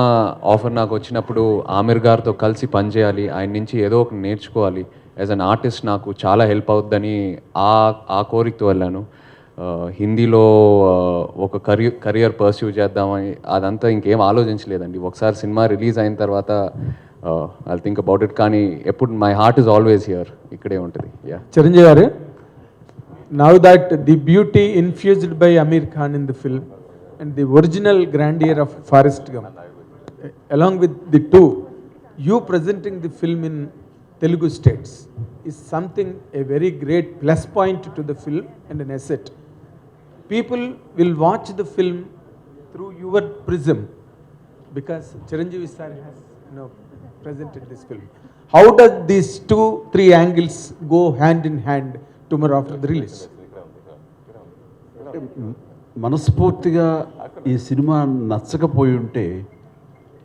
ఆఫర్ నాకు వచ్చినప్పుడు ఆమిర్ గారితో కలిసి పనిచేయాలి, ఆయన నుంచి ఏదో ఒకటి నేర్చుకోవాలి, యాజ్ అన్ ఆర్టిస్ట్ నాకు చాలా హెల్ప్ అవుద్దని ఆ కోరికతో వెళ్ళాను. హిందీలో ఒక కెరియర్ పర్స్యూ చేద్దామని అదంతా ఇంకేం ఆలోచించలేదండి. ఒకసారి సినిమా రిలీజ్ అయిన తర్వాత ఐ థింక్ అబౌట్ ఇట్. కానీ ఎప్పుడు my heart is always here, ఇక్కడే ఉంటుంది. చిరంజీవి గారు, now that the beauty infused by Aamir Khan in the film and the original grandeur of Forrest Gump, along with the two, you presenting the film in Telugu states is something, a very great plus point to the film and an asset. People will watch the film through your prism because Chiranjeevi sir has, you know, presented this film. How does these 2-3 angles go hand in hand tomorrow after the release? మనస్ఫూర్తిగా ఈ cinema నచ్చకపోయి ఉంటే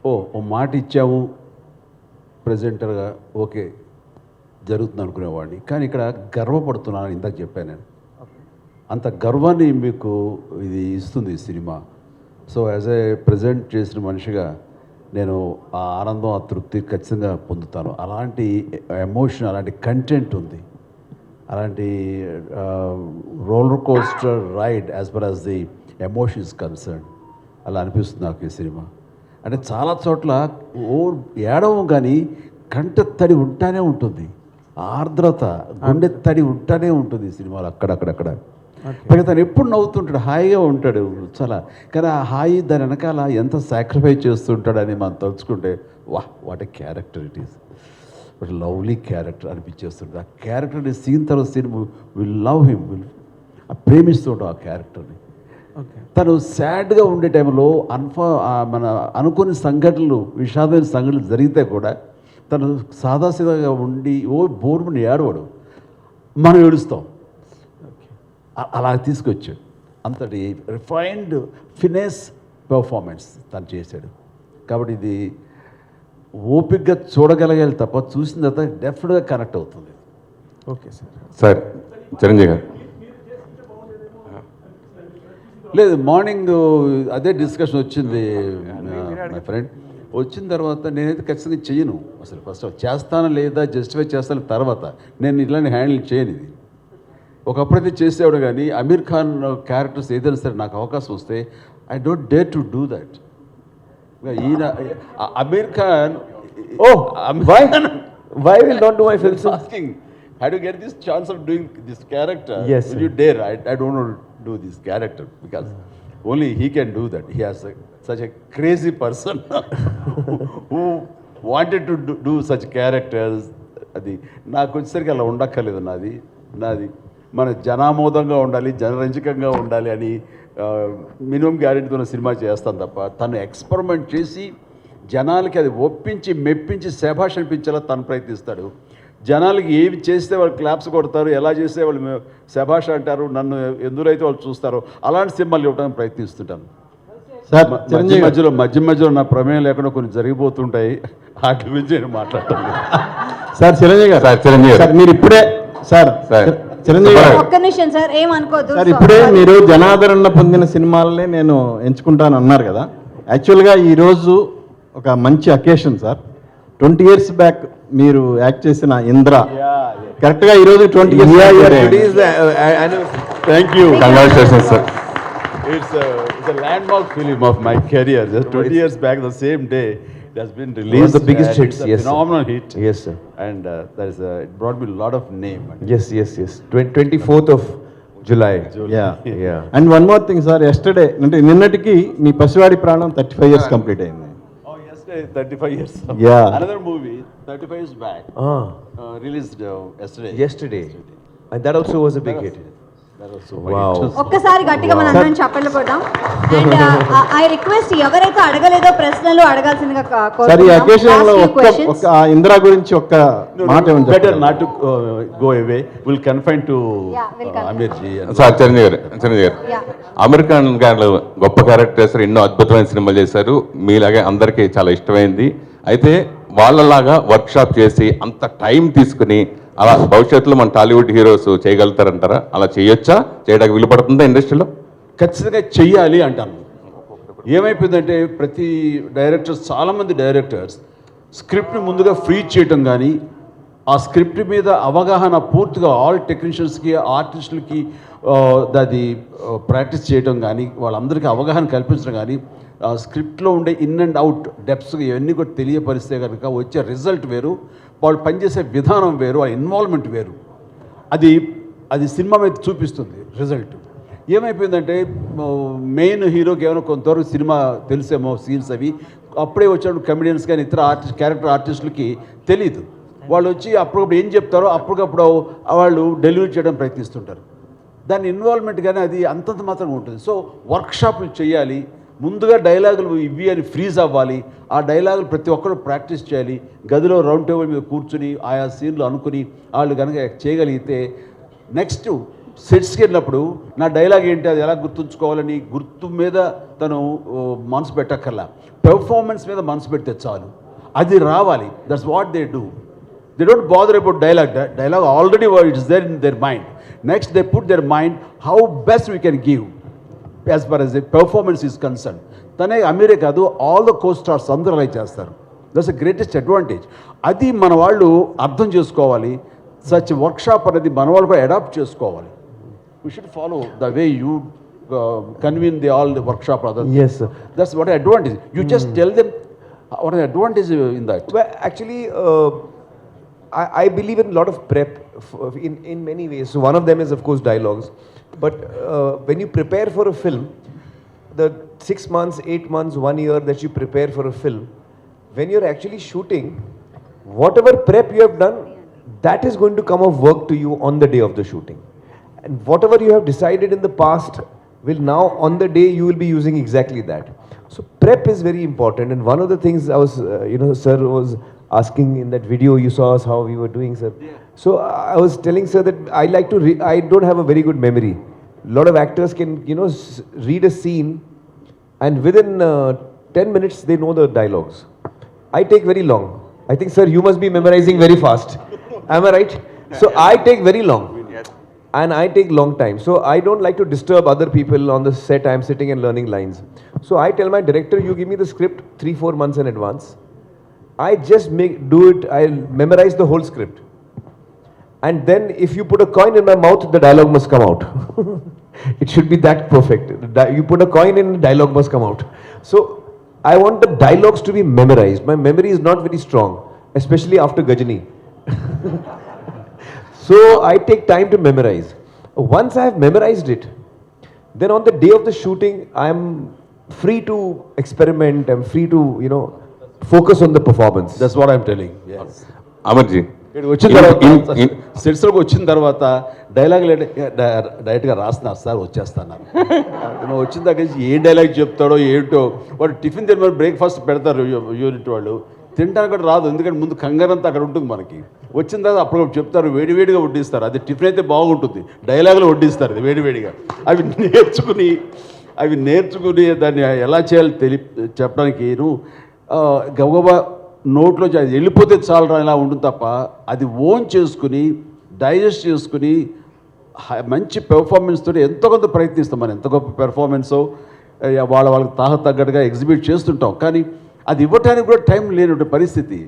ఓ మాట ఇచ్చాము ప్రెజెంటర్గా, okay జరుగుతుంది అనుకునేవాడిని. కానీ ఇక్కడ గర్వపడుతున్నాను, ఇందాక చెప్పాను నేను. అంత గర్వాన్ని మీకు ఇది ఇస్తుంది ఈ cinema. So as a present చేసిన మనిషిగా నేను ఆ ఆనందం, ఆ తృప్తి ఖచ్చితంగా పొందుతాను. అలాంటి ఎమోషన్, అలాంటి కంటెంట్ ఉంది, అలాంటి roller coaster ride as far as the emotion is concerned. అలా అనిపిస్తుంది నాకు ఈ సినిమా. అంటే చాలా చోట్ల ఏడవం కానీ కంట తడి ఉంటానే ఉంటుంది, ఆర్ద్రత, గుండె తడి ఉంటానే ఉంటుంది ఈ సినిమాలో అక్కడక్కడక్కడ. పైగా తను ఎప్పుడు నవ్వుతుంటాడు, హాయిగా ఉంటాడు చాలా. కానీ ఆ హాయి దాని వెనకాల ఎంత సాక్రిఫైస్ చేస్తుంటాడని మనం తలుచుకుంటే what a character it is, but lovely character అనిపించేస్తుంది. ఆ క్యారెక్టర్ని సీన్ తర్వాత సీన్ విల్ లవ్ హిమ్, ప్రేమిస్తూ ఉంటాం ఆ క్యారెక్టర్ని. తను సాడ్గా ఉండే టైంలో మన అనుకోని సంఘటనలు, విషాదమైన సంఘటనలు జరిగితే కూడా తను సాదాసీదాగా ఉండి బోర్మని ఏడవాడు, మనం ఏడుస్తాం. అలా తీసుకొచ్చాడు. అంతటి రిఫైన్డ్ ఫినెస్ పెర్ఫార్మెన్స్ తను చేశాడు. కాబట్టి ఇది ఓపికగా చూడగలగాలి తప్ప చూసిన తర్వాత డెఫినెట్గా కనెక్ట్ అవుతుంది. Okay sir. చిరంజీవి గారు, లేదు మార్నింగ్ అదే డిస్కషన్ వచ్చింది మై ఫ్రెండ్. వచ్చిన తర్వాత నేనైతే ఖచ్చితంగా చెయ్యను అసలు. ఫస్ట్ చేస్తానా లేదా జస్టిఫై చేస్తాను తర్వాత, నేను ఇట్లాంటి హ్యాండిల్ చేయను. ఇది ఒకప్పుడైతే చేసేవాడు, కానీ అమీర్ ఖాన్ క్యారెక్టర్స్ ఏదైనా సరే నాకు అవకాశం వస్తే I don't dare to do that. ఈయన Aamir Khan Why will not do my films? Sir? Asking, how do you get this chance of doing this character? Yes, Will sir. you dare? I don't want to do this character because only he can do that. He has such a crazy person who wanted to do such characters. అది నాకు వచ్చేసరికి అలా ఉండక్కర్లేదు. నాది మన జనామోదంగా ఉండాలి, జనరంజకంగా ఉండాలి అని minimum గ్యారెంటీతో cinema చేస్తాను తప్ప తను ఎక్స్పెరిమెంట్ చేసి జనాలకి అది ఒప్పించి మెప్పించి శభాష్ అనిపించేలా తను ప్రయత్నిస్తాడు. జనాలకి ఏవి చేస్తే వాళ్ళు క్లాప్స్ కొడతారు, ఎలా చేస్తే వాళ్ళు శభాష్ అంటారు, నన్ను ఎందులో వాళ్ళు చూస్తారో అలాంటి సినిమాలు ఇవ్వడానికి ప్రయత్నిస్తుంటాను. సార్ మధ్య మధ్యలో నా ప్రమేయం లేకుండా కొన్ని జరిగిపోతుంటాయి. వాటి గురించి నేను మాట్లాడతాను. సార్ చిరంజీవి గారు, సార్ మీరు ఇప్పుడే సార్ చిరంజీవి గారు ఒక్క నిమిషం సార్, ఏమనుకోద్దు సార్, ఇప్పుడే మీరు జనాదరణ పొందిన సినిమాలనే నేను ఎంచుకుంటాను అన్నారు కదా. యాక్చువల్గా ఈరోజు ఒక మంచి అకేషన్ సార్. 20 years బ్యాక్ మీరు యాక్ట్ చేసిన ఇంద్ర కరెక్ట్గా ఈరోజు 20 years. Thank you. Congratulations sir. It's a landmark film of my career. Just 20 years back, the same day, it has been released. One of the biggest hits, it's a yes. phenomenal hit. Yes, sir. And it brought me a lot of name. Yes. 24th of July. Yeah. And one more thing, sir. Yesterday, అంటే నిన్నటికి మీ పసివాడి ప్రాణం 35 years complete అయింది. Oh, yesterday, 35 years. Yeah. Another movie, 35 years back, released yesterday. And that also was a big hit. That was so Wow. ఒక్కసారి గట్టిగా మన అందరం చప్పట్లు కొడదాం. అండ్ ఐ రిక్వెస్ట్ ఎవరైతే అడగలేదో ప్రశ్నలు అడగాల్సిందిగా సార్, ఈ అకేషన్ లో ఒక్క ఇంద్ర గురించి ఒక్క మాట ఏమని Better not to go away. We'll confine to Aamir ji. Sir Chiranjeevi గారు అమెరికన్ గారు గొప్ప క్యారెక్టర్స్ ఎన్నో అద్భుతమైన సినిమాలు చేశారు. మీలాగే అందరికీ చాలా ఇష్టమైంది. అయితే వాళ్ళలాగా వర్క్షాప్ చేసి అంత టైం తీసుకుని అలా భవిష్యత్తులో మన టాలీవుడ్ హీరోస్ చేయగలుగుతారంటారా? అలా చేయొచ్చా? చేయడానికి వీలు పడుతుందా ఇండస్ట్రీలో? ఖచ్చితంగా చెయ్యాలి అంటాను. ఏమైపోయిందంటే ప్రతి డైరెక్టర్స్, చాలామంది డైరెక్టర్స్ స్క్రిప్ట్ని ముందుగా ఫ్రీ చేయటం కానీ, ఆ స్క్రిప్ట్ మీద అవగాహన పూర్తిగా ఆల్ టెక్నీషియన్స్కి, ఆర్టిస్టులకి అది ప్రాక్టీస్ చేయటం కానీ, వాళ్ళందరికీ అవగాహన కల్పించడం కానీ, స్క్రిప్ట్లో ఉండే ఇన్ అండ్ అవుట్ డెప్స్ ఇవన్నీ కూడా తెలియపరిస్తే కనుక వచ్చే రిజల్ట్ వేరు, వాళ్ళు పనిచేసే విధానం వేరు, ఆ ఇన్వాల్వ్మెంట్ వేరు. అది సినిమా మీద చూపిస్తుంది రిజల్ట్. ఏమైపోయిందంటే మెయిన్ హీరోకి ఏమైనా కొంతవరకు సినిమా తెలిసేమో సీన్స్ అవి, అప్పుడే వచ్చిన కమెడియన్స్ కానీ ఇతర క్యారెక్టర్ ఆర్టిస్టులకి తెలియదు. వాళ్ళు వచ్చి అప్పటికప్పుడు ఏం చెప్తారో అప్పటికప్పుడు వాళ్ళు డెలివరీ చేయడం ప్రయత్నిస్తుంటారు. దాని ఇన్వాల్వ్మెంట్ కానీ అది అంతంత మాత్రం ఉంటుంది. సో వర్క్షాపులు చేయాలి, ముందుగా డైలాగులు ఇవి అని ఫ్రీజ్ అవ్వాలి, ఆ డైలాగులు ప్రతి ఒక్కరు ప్రాక్టీస్ చేయాలి. గదిలో రౌండ్ టేబుల్ మీద కూర్చుని ఆయా సీన్లు అనుకుని వాళ్ళు కనుక చేయగలిగితే నెక్స్ట్ సెట్స్కి వెళ్ళినప్పుడు నా డైలాగ్ ఏంటి, అది ఎలా గుర్తుంచుకోవాలని గుర్తు మీద తను మనసు పెట్టక్కర్లా, పెర్ఫార్మెన్స్ మీద మనసు పెడితే చాలు, అది రావాలి. That's what they do. They don't bother about dialogue. Dialogue already it is there in their mind. Next, they put their mind how best we can give as far as the performance is concerned. తనే అమీరే కాదు, all the co stars అందరూ అలా చేస్తారు. That's the greatest advantage. అది మన వాళ్ళు అర్థం చేసుకోవాలి. సచ్ వర్క్షాప్ అనేది మన వాళ్ళు కూడా అడాప్ట్ చేసుకోవాలి. We should follow the way you convene all the workshop. Yes, sir. That's what advantage. You just tell them what are the advantage in that. Well, actually, I believe in a lot of prep in many ways. So one of them is, of course, dialogues. But when you prepare for a film, the 6 months, 8 months, 1 year that you prepare for a film, when you're actually shooting, whatever prep you have done, that is going to come of work to you on the day of the shooting. And whatever you have decided in the past will now, on the day, you will be using exactly that. So prep is very important. And one of the things I was, sir was asking in that video, you saw us how we were doing, sir. Yeah. So I was telling sir that I don't have a very good memory. A lot of actors can, read a scene and within 10 minutes they know the dialogues. I take very long. I think, sir, you must be memorizing very fast. Am I right? So I take very long. And I take long time. So I don't like to disturb other people on the set. I'm sitting and learning lines. So I tell my director, you give me the script 3-4 months in advance. I just I'll memorize the whole script. And then if you put a coin in my mouth, the dialogue must come out. It should be that perfect. You put a coin in, dialogue must come out. So I want the dialogues to be memorized. My memory is not very strong, especially after Gajani. So I take time to memorize. Once I have memorized it, then on the day of the shooting, I'm free to experiment. I'm free to, focus on the performance. That's what I'm telling. అమర్జీ ఇక్కడ వచ్చిన తర్వాత సెట్స్లోకి వచ్చిన తర్వాత dialogue డైరెక్ట్గా రాస్తున్నారు sir వచ్చేస్తున్నారు. వచ్చిన దగ్గర నుంచి ఏ డైలాగ్ చెప్తాడో ఏంటో వాడు టిఫిన్ తిని బ్రేక్ఫాస్ట్ పెడతారు యూనిట్ వాళ్ళు, తినడానికి కూడా రాదు ఎందుకంటే ముందు కంగారంతా అక్కడ ఉంటుంది మనకి. వచ్చిన తర్వాత అప్పుడు చెప్తారు వేడివేడిగా వడ్డిస్తారు. అది టిఫిన్ అయితే బాగుంటుంది, డైలాగులు వడ్డిస్తారు అది వేడివేడిగా. అవి నేర్చుకుని దాన్ని ఎలా చేయాలో చెప్పడానికి గబగబా నోట్లో అది వెళ్ళిపోతే చాలరా ఇలా ఉంటుంది తప్ప అది ఓన్ చేసుకుని డైజెస్ట్ చేసుకుని మంచి పెర్ఫార్మెన్స్తో ఎంతో కొంత ప్రయత్నిస్తాం. మనం ఎంత గొప్ప పెర్ఫార్మెన్సో వాళ్ళకి తగ్గట్టుగా ఎగ్జిబిట్ చేస్తుంటాం, కానీ అది ఇవ్వటానికి కూడా టైం లేని పరిస్థితి.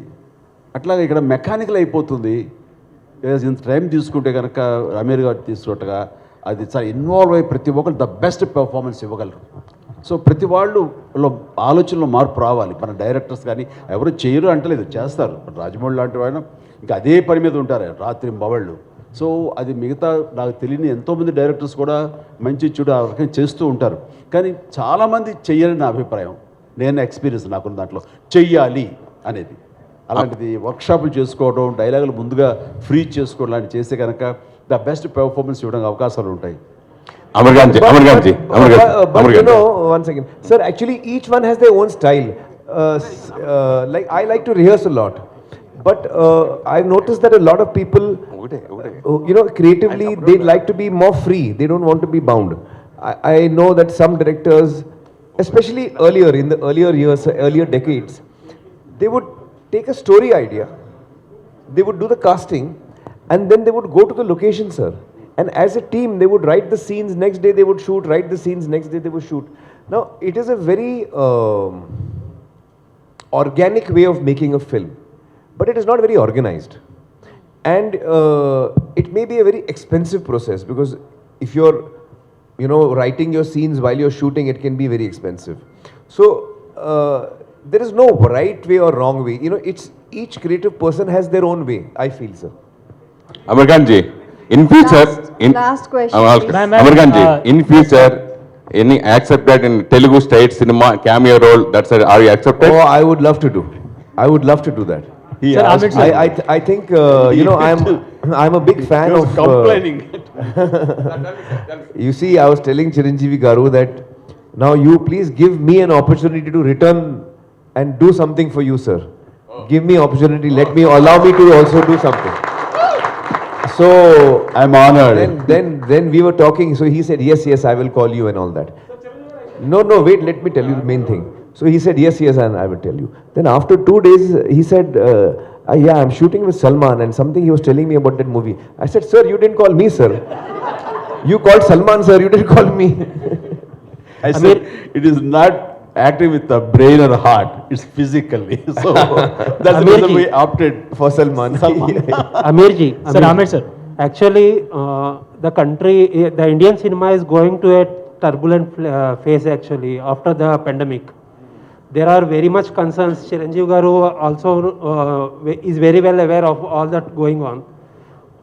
అట్లాగే ఇక్కడ మెకానికల్ అయిపోతుంది. ఇంత టైం తీసుకుంటే కనుక అమీర్ గారు తీసుకున్నట్టుగా అది చాలా ఇన్వాల్వ్ అయ్యి ప్రతి ఒక్కరు ద బెస్ట్ పెర్ఫార్మెన్స్ ఇవ్వగలరు. సో ప్రతి వాళ్ళు ఆలోచనలో మార్పు రావాలి. మన డైరెక్టర్స్ కానీ ఎవరు చేయరు అంటలేదు, చేస్తారు. రాజమౌళి లాంటి ఆయన ఇంకా అదే పని మీద ఉంటారు రాత్రి మవళ్ళు. సో అది మిగతా నాకు తెలియని ఎంతోమంది డైరెక్టర్స్ కూడా మంచి చెడు ఆ రకంగా చేస్తూ ఉంటారు, కానీ చాలామంది చెయ్యాలని నా అభిప్రాయం. నేను ఎక్స్పీరియన్స్ నాకున్న దాంట్లో చెయ్యాలి అనేది. అలాంటిది వర్క్షాపులు చేసుకోవడం, డైలాగులు ముందుగా ఫ్రీ చేసుకోవడం లాంటివి చేస్తే కనుక ద బెస్ట్ పెర్ఫార్మెన్స్ ఇవ్వడానికి అవకాశాలు ఉంటాయి. But one second, sir. Actually, each one has their own style. Like I like to rehearse a lot, but I've noticed that a lot of people, creatively, they like to be more free. They don't want to be bound. I know that some directors, especially earlier in the earlier years, earlier decades, they would take a story idea, they would do the casting, and then they would go to the location, sir. And as a team, they would write the scenes, next day they would shoot, write the scenes, next day they would shoot. Now, it is a very organic way of making a film, but it is not very organized. And it may be a very expensive process, because if you're, writing your scenes while you're shooting, it can be very expensive. So, there is no right way or wrong way. It's each creative person has their own way, I feel, sir. Amarkanji, in future, last question, Amarkanji, in future, any accept that in Telugu state cinema cameo role? That's are you accepted? Oh, I would love to do. I would love to do that. I think I'm a big fan of complaining. You see, I was telling Chiranjeevi Garu that now you please give me an opportunity to return and do something for you, sir. Give me opportunity. Allow me to also do something. So I'm honored. Then we were talking. So he said, yes, I will call you and all that. No, wait, let me tell you the main thing. So he said, yes, and I will tell you. Then after 2 days, he said, yeah, I'm shooting with Salman and something he was telling me about that movie. I said, sir, you didn't call me, sir. You called Salman, sir, you didn't call me. I said, it is not acting with the brain or the heart, it's physically. So that's the reason we opted for Salman. Amirji, Aamir sir. Actually, the country, the Indian cinema is going to a turbulent phase actually after the pandemic. There are very much concerns. Chiranjeevi Garu also is very well aware of all that going on.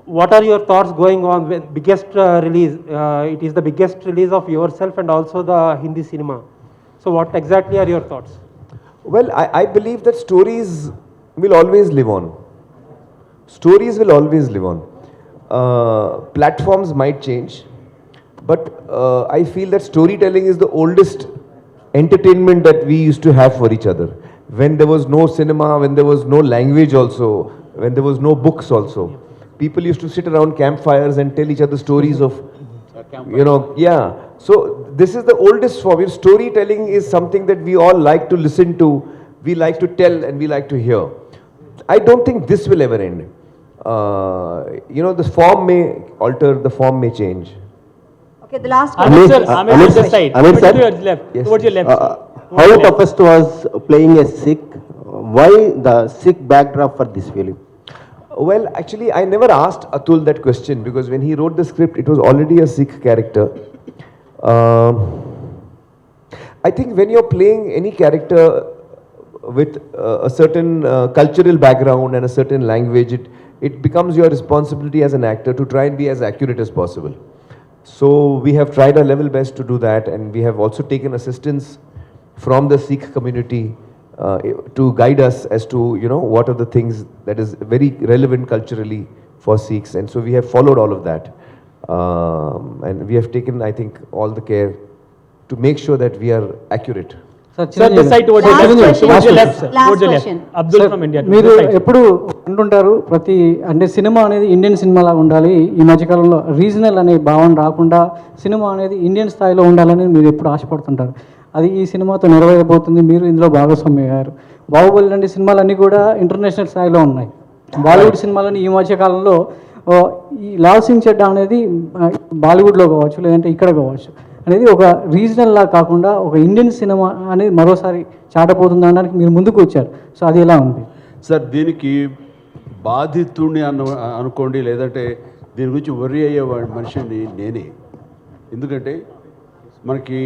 What are your thoughts going on with biggest release? It is the biggest release of yourself and also the Hindi cinema. So what exactly are your thoughts? Well, I believe that stories will always live on. Stories will always live on. Platforms might change, but I feel that storytelling is the oldest entertainment that we used to have for each other. When there was no cinema, when there was no language also, when there was no books also, people used to sit around campfires and tell each other stories of, So this is the oldest form. Storytelling is something that we all like to listen to, we like to tell, and we like to hear. I don't think this will ever end. The form may alter, the form may change. Okay, the last Aamir sir, question. Aamir this side. Aamir sir, To your left. Yes. Towards your left. how toughest was playing a Sikh? Why the Sikh backdrop for this film? Well, actually, I never asked Atul that question, because when he wrote the script, it was already a Sikh character. I think when you're playing any character with a certain cultural background and a certain language, it becomes your responsibility as an actor to try and be as accurate as possible. So we have tried our level best to do that, and we have also taken assistance from the Sikh community to guide us as to, you know, what are the things that is very relevant culturally for Sikhs, and so we have followed all of that, and we have taken, I think, all the care to make sure that we are accurate. Sir, this side towards your left, sir. Last Towards your left. question. Abdul from India. మీరు This side. ఎప్పుడు అంటుంటారు ప్రతి అంటే cinema అనేది Indian సినిమాలా ఉండాలి, ఈ మధ్యకాలంలో రీజనల్ అనే భావన రాకుండా సినిమా అనేది ఇండియన్ స్థాయిలో ఉండాలని మీరు ఎప్పుడు ఆశపడుతుంటారు. అది ఈ సినిమాతో నెరవేరబోతుంది. మీరు ఇందులో భాగస్వామి అయ్యారు. బాహుబలి లాంటి సినిమాలన్నీ కూడా ఇంటర్నేషనల్ స్థాయిలో ఉన్నాయి. బాలీవుడ్ సినిమాలని ఈ మధ్యకాలంలో ఈ లాల్ సింగ్ చెడ్డా అనేది బాలీవుడ్లో కావచ్చు, లేదంటే ఇక్కడ కావచ్చు అనేది ఒక రీజనల్ లా కాకుండా ఒక ఇండియన్ సినిమా అనేది మరోసారి చాటపోతుంది అనడానికి మీరు ముందుకు వచ్చారు. సో అది ఎలా ఉంది సార్? దీనికి బాధితుడిని అనుకోండి, లేదంటే దీని గురించి వర్రీ అయ్యే మనిషిని నేనే. ఎందుకంటే మనకి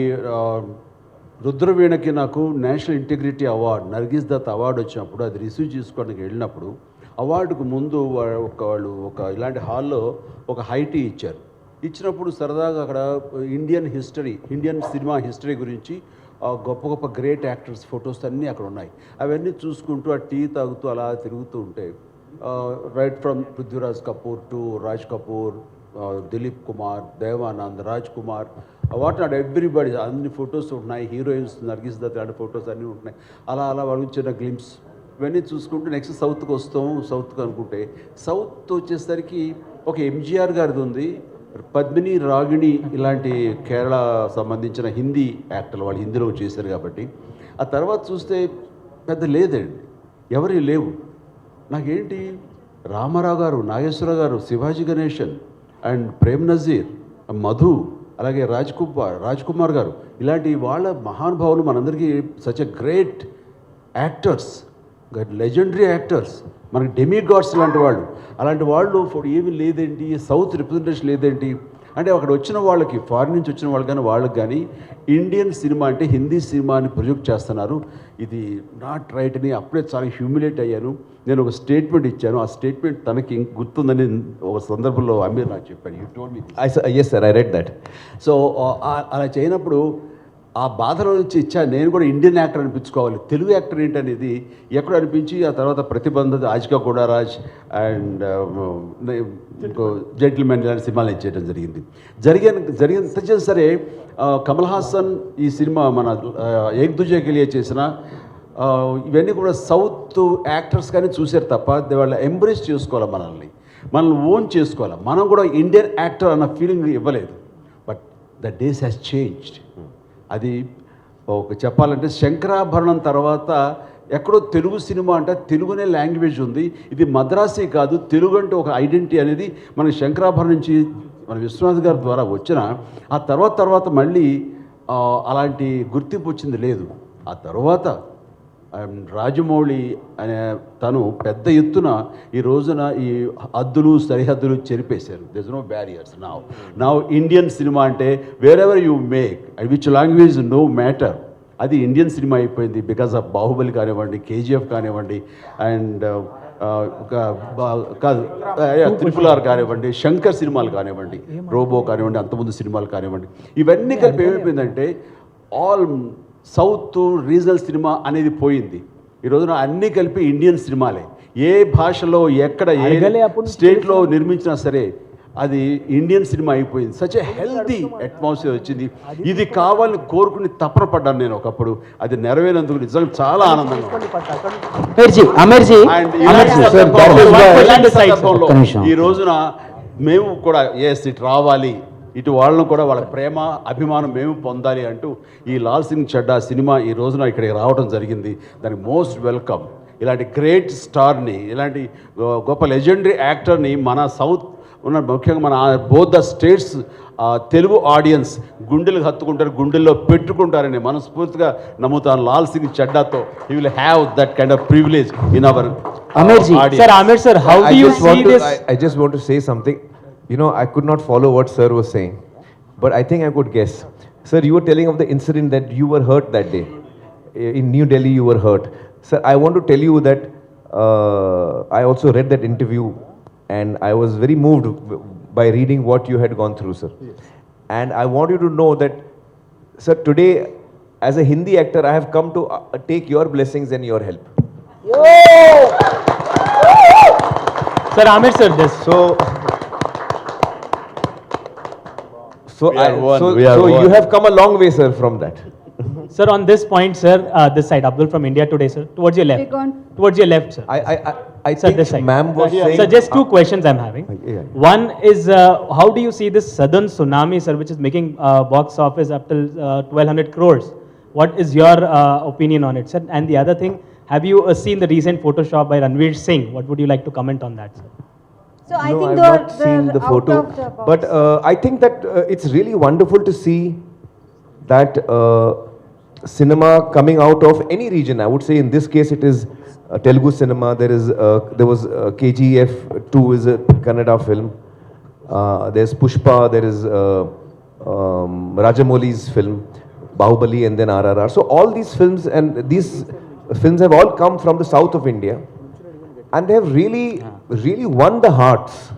రుద్రవీణకి నాకు national integrity award, Nargis Dutt award వచ్చినప్పుడు అది రిసీవ్ చేసుకోవడానికి వెళ్ళినప్పుడు అవార్డుకు ముందు వాళ్ళు ఒక ఇలాంటి హాల్లో ఒక హైటీ ఇచ్చారు. ఇచ్చినప్పుడు సరదాగా అక్కడ ఇండియన్ సినిమా హిస్టరీ గురించి గొప్ప గొప్ప గ్రేట్ యాక్టర్స్ ఫొటోస్ అన్నీ అక్కడ ఉన్నాయి. అవన్నీ చూసుకుంటూ ఆ టీ తాగుతూ అలా తిరుగుతూ ఉంటే right from Prithviraj Kapoor to Raj Kapoor, Dilip Kumar, Devanand, Raj Kumar, what not everybody, అన్ని ఫొటోస్ ఉంటున్నాయి. హీరోయిన్స్ నర్గిస్ దత్ లాంటి ఫొటోస్ అన్నీ ఉంటున్నాయి. అలా వాళ్ళు చిన్న గ్లిమ్స్ ఇవన్నీ చూసుకుంటూ నెక్స్ట్ సౌత్కి వస్తాము. సౌత్కి అనుకుంటే సౌత్ వచ్చేసరికి ఒక ఎంజీఆర్ గారిది ఉంది, పద్మిని, రాగిణి ఇలాంటి కేరళ సంబంధించిన హిందీ యాక్టర్లు, వాళ్ళు హిందీలో చేశారు కాబట్టి. ఆ తర్వాత చూస్తే పెద్ద లేదండి, ఎవరి లేవు. నాకేంటి రామారావు గారు, నాగేశ్వరరావు గారు, శివాజీ గణేశన్ అండ్ ప్రేమ్ నజీర్, మధు, అలాగే రాజ్ కుమార్ గారు, ఇలాంటి వాళ్ళ మహానుభావులు మనందరికీ such a great actors, legendary actors, మనకి డెమిగాడ్స్ లాంటి వాళ్ళు. అలాంటి వాళ్ళు ఏమీ లేదేంటి, సౌత్ రిప్రజెంటేషన్ లేదేంటి అంటే అక్కడ వచ్చిన వాళ్ళకి, ఫారిన్ నుంచి వచ్చిన వాళ్ళకి కానీ వాళ్ళకి కానీ ఇండియన్ సినిమా అంటే హిందీ సినిమాని ప్రొజెక్ట్ చేస్తున్నారు. ఇది నాట్ రైట్ అని అప్పుడే చాలా హ్యూమిలేట్ అయ్యాను. నేను ఒక స్టేట్మెంట్ ఇచ్చాను. ఆ స్టేట్మెంట్ తనకి గుర్తుందని ఒక సందర్భంలో అమీర్ నాకు చెప్పాను. You told me. Yes sir, I read that. So అలా చేయనప్పుడు ఆ బాధలో నుంచి ఇచ్చా నేను కూడా ఇండియన్ యాక్టర్ అనిపించుకోవాలి, తెలుగు యాక్టర్ ఏంటనేది ఎక్కడ అనిపించి ఆ తర్వాత ప్రతిబంధ, ఆజికా గోడారాజ్ అండ్ ఇంకో జెంటిల్మెన్ ఇలాంటి సినిమాలు ఇచ్చేయడం జరిగింది. సరే కమల్ హాసన్ ఈ సినిమా మన ఏక్ దుజే కే లియే చేసిన ఇవన్నీ కూడా సౌత్ యాక్టర్స్ కానీ చూశారు తప్ప వాళ్ళు ఎంబ్రేస్ చేసుకోవాలి, మనల్ని ఓన్ చేసుకోవాలి. మనం కూడా ఇండియన్ యాక్టర్ అన్న ఫీలింగ్ ఇవ్వలేదు. But the days has changed. అది ఒక చెప్పాలంటే శంకరాభరణం తర్వాత ఎక్కడో తెలుగు సినిమా అంటే తెలుగునే లాంగ్వేజ్ ఉంది, ఇది మద్రాసీ కాదు, తెలుగు అంటే ఒక ఐడెంటిటీ అనేది మన శంకరాభరణం నుంచి మన విశ్వనాథ్ గారి ద్వారా వచ్చిన ఆ తర్వాత మళ్ళీ అలాంటి గుర్తింపు వచ్చింది లేదు. ఆ తర్వాత రాజమౌళి అనే తను పెద్ద ఎత్తున ఈ రోజున ఈ హద్దులు సరిహద్దులు చెరిపేశారు. There is no barriers now Indian cinema అంటే wherever you make which language no matter, అది ఇండియన్ సినిమా అయిపోయింది. బికాస్ ఆఫ్ బాహుబలి కానివ్వండి, కేజీఎఫ్ కానివ్వండి, అండ్ కాదు త్రిపులార్ కానివ్వండి, శంకర్ సినిమాలు కానివ్వండి, రోబో కానివ్వండి, అంతకుముందు సినిమాలు కానివ్వండి, ఇవన్నీ కలిపి ఏమైపోయిందంటే ఆల్ సౌత్ రీజనల్ సినిమా అనేది పోయింది. ఈ రోజున అన్నీ కలిపి ఇండియన్ సినిమాలే. ఏ భాషలో ఎక్కడ ఏ స్టేట్లో నిర్మించినా సరే అది ఇండియన్ సినిమా అయిపోయింది. సచ్ ఏ హెల్తీ అట్మాస్ఫియర్ వచ్చింది. ఇది కావాలని కోరుకుని తపన పడ్డాను నేను ఒకప్పుడు. అది నెరవేరేందుకు నిజంగా చాలా ఆనందంగా ఈ రోజున మేము కూడా ఇటు రావాలి, ఇటు వాళ్ళను కూడా వాళ్ళ ప్రేమ అభిమానం మేము పొందాలి అంటూ ఈ లాల్ సింగ్ చెడ్డా సినిమా ఈ రోజున ఇక్కడికి రావడం జరిగింది. దానికి మోస్ట్ వెల్కమ్. ఇలాంటి గ్రేట్ స్టార్ని, ఇలాంటి గొప్ప లెజెండరీ యాక్టర్ని మన సౌత్ ఉన్న ముఖ్యంగా మన both the states Telugu audience గుండెలు హత్తుకుంటారు, గుండెల్లో పెట్టుకుంటారని మనస్ఫూర్తిగా నమ్ముతాను. లాల్ సింగ్ చెడ్డాతో he will have that kind of privilege in our audience. Sir, Aamir sir, how do you see this? I just want to say something. You know, I could not follow what sir was saying, but I think I could guess. Sir, you were telling of the incident that you were hurt that day. In New Delhi, you were hurt. Sir, I want to tell you that I also read that interview and I was very moved by reading what you had gone through, sir. And I want you to know that, sir, today as a Hindi actor, I have come to take your blessings and your help. Sir, Aamir sir, this. So We are one, we are so you one. have come a long way, sir, from that. Sir, on this point, sir, this side, Abdul from India Today, sir, towards your left. Towards your left, sir. I Sir, think this side. ma'am was saying... Sir, just two questions I'm having. Yeah. One is, how do you see this southern tsunami, sir, which is making box office up till 1,200 crores? What is your opinion on it, sir? And the other thing, have you seen the recent Photoshop by Ranveer Singh? What would you like to comment on that, sir? So I No, think I've not seen the photo, but I think that it's really wonderful to see that cinema coming out of any region. I would say in this case it is Telugu cinema. There was KGF 2 is a Kannada film. There's Pushpa. There is Rajamouli's film, Bahubali, and then RRR. So all these films have all come from the south of India. And they have really won the hearts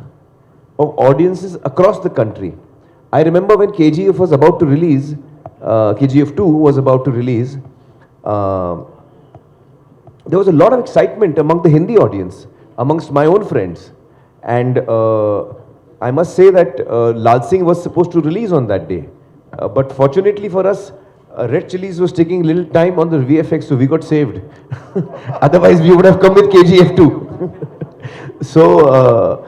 of audiences across the country. I remember when KGF was about to release, KGF 2 was about to release, there was a lot of excitement among the Hindi audience, amongst my own friends. And I must say that Laal Singh was supposed to release on that day. But fortunately for us, Red Chillies was taking a little time on the VFX, so we got saved. Otherwise, we would have come with KGF 2. So,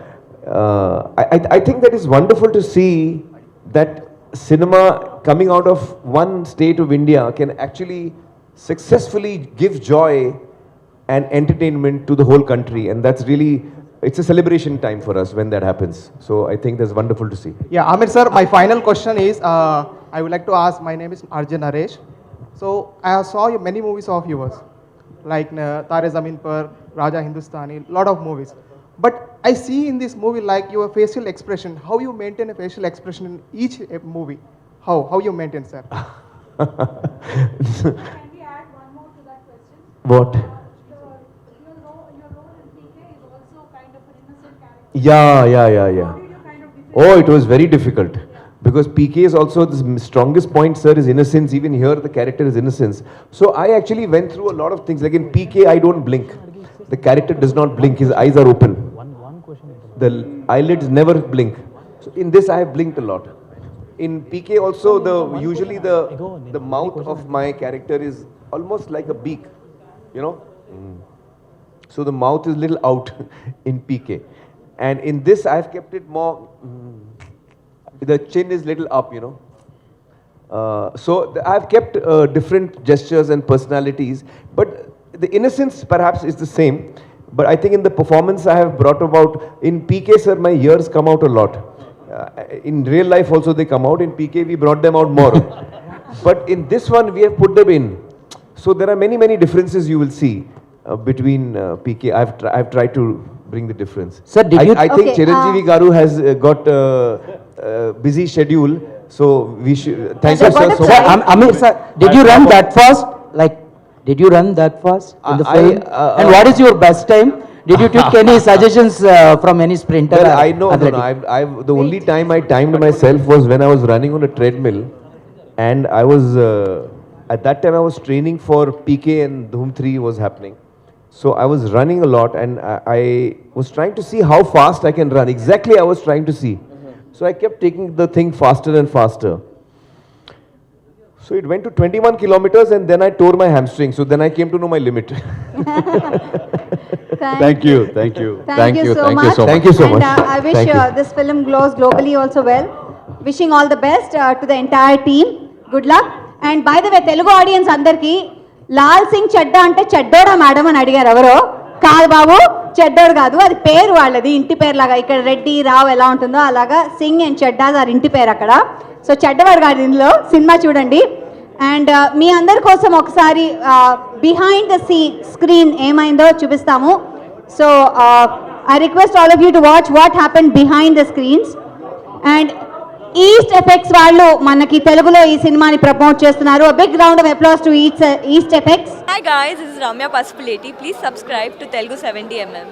I think that is wonderful to see that cinema coming out of one state of India can actually successfully give joy and entertainment to the whole country. And that's really, it's a celebration time for us when that happens. So, I think that's wonderful to see. Yeah, Aamir sir, my final question is, I would like to ask, my name is Arjun Naresh. So I saw many movies of yours, like Tare Zameen Par, Raja Hindustani, lot of movies. But I see in this movie like your facial expression, how you maintain a facial expression in each movie. How you maintain, sir? Can we add one more to that question? What? Your role in PK is also kind of an innocent character. Yeah. How did you kind of defend Oh, it was very difficult. Because PK is also the strongest point, sir, is innocence. Even here, the character is innocence. So I actually went through a lot of things. Like in PK, I don't blink. The character does not blink. His eyes are open. The eyelids never blink. So in this, I have blinked a lot. In PK also, usually the mouth of my character is almost like a beak, you know. So the mouth is little out in PK. And in this, I have kept it more... The chin is little up, you know. I've kept different gestures and personalities, but the innocence perhaps is the same. But I think in the performance I have brought about, in PK, sir, my ears come out a lot. In real life also they come out. In PK we brought them out more. But in this one we have put them in. So there are many differences you will see between PK. I've tried to bring the difference. Sir, did you... I think Okay, Chiranjeevi Garu has got busy schedule, so we should... Thank you, sir. So Sir, Aamir sir, did you run that fast? Like, did you run that fast in the film? And what is your best time? Did you take any suggestions from any sprinter? Well, or I know, no, the only time I timed myself was when I was running on a treadmill, and I was, at that time I was training for PK and Dhoom 3 was happening. So I was running a lot, and I was trying to see how fast I can run. Exactly I was trying to see. So I kept taking the thing faster and faster. So it went to 21 kilometers and then I tore my hamstring. So then I came to know my limit. Thank you. Thank you so much. Thank you so much. And I wish Thank you. this film glows globally also well. Wishing all the best to the entire team. Good luck. And by the way, Telugu audience andarki, Laal Singh Chaddha ante chaddoda madam అని అడిగారు ఎవరో. కాదు బాబు, చెడ్డోడు కాదు, అది పేరు వాళ్ళది, ఇంటి పేరు లాగా. ఇక్కడ రెడ్డి రావు ఎలా ఉంటుందో అలాగా సింగ్ అండ్ చెడ్డాస్ ఆర్ ఇంటి పేరు అక్కడ. సో చెడ్డవాడు కాదు ఇందులో, సినిమా చూడండి. అండ్ మీ అందరి కోసం ఒకసారి బిహైండ్ ద స్క్రీన్ ఏమైందో చూపిస్తాము. So I request all of you to watch what happen behind the screens. And east effects వాళ్ళు మనకి తెలుగులో ఈ సినిమాని ప్రమోట్ చేస్తున్నారు. Big round of applause to east effects. Hi guys, this is Ramya Pasupuleti. Please subscribe to Telugu 70mm.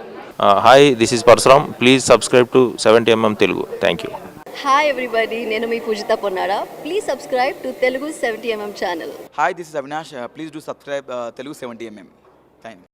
Hi, this is Parsuram. Please subscribe to 70mm Telugu. Thank you. Hi everybody, నేను మీ పూజిత Ponnara. Please subscribe to Telugu 70mm channel. Hi, this is Avinash. Please do subscribe Telugu 70mm. Thank you.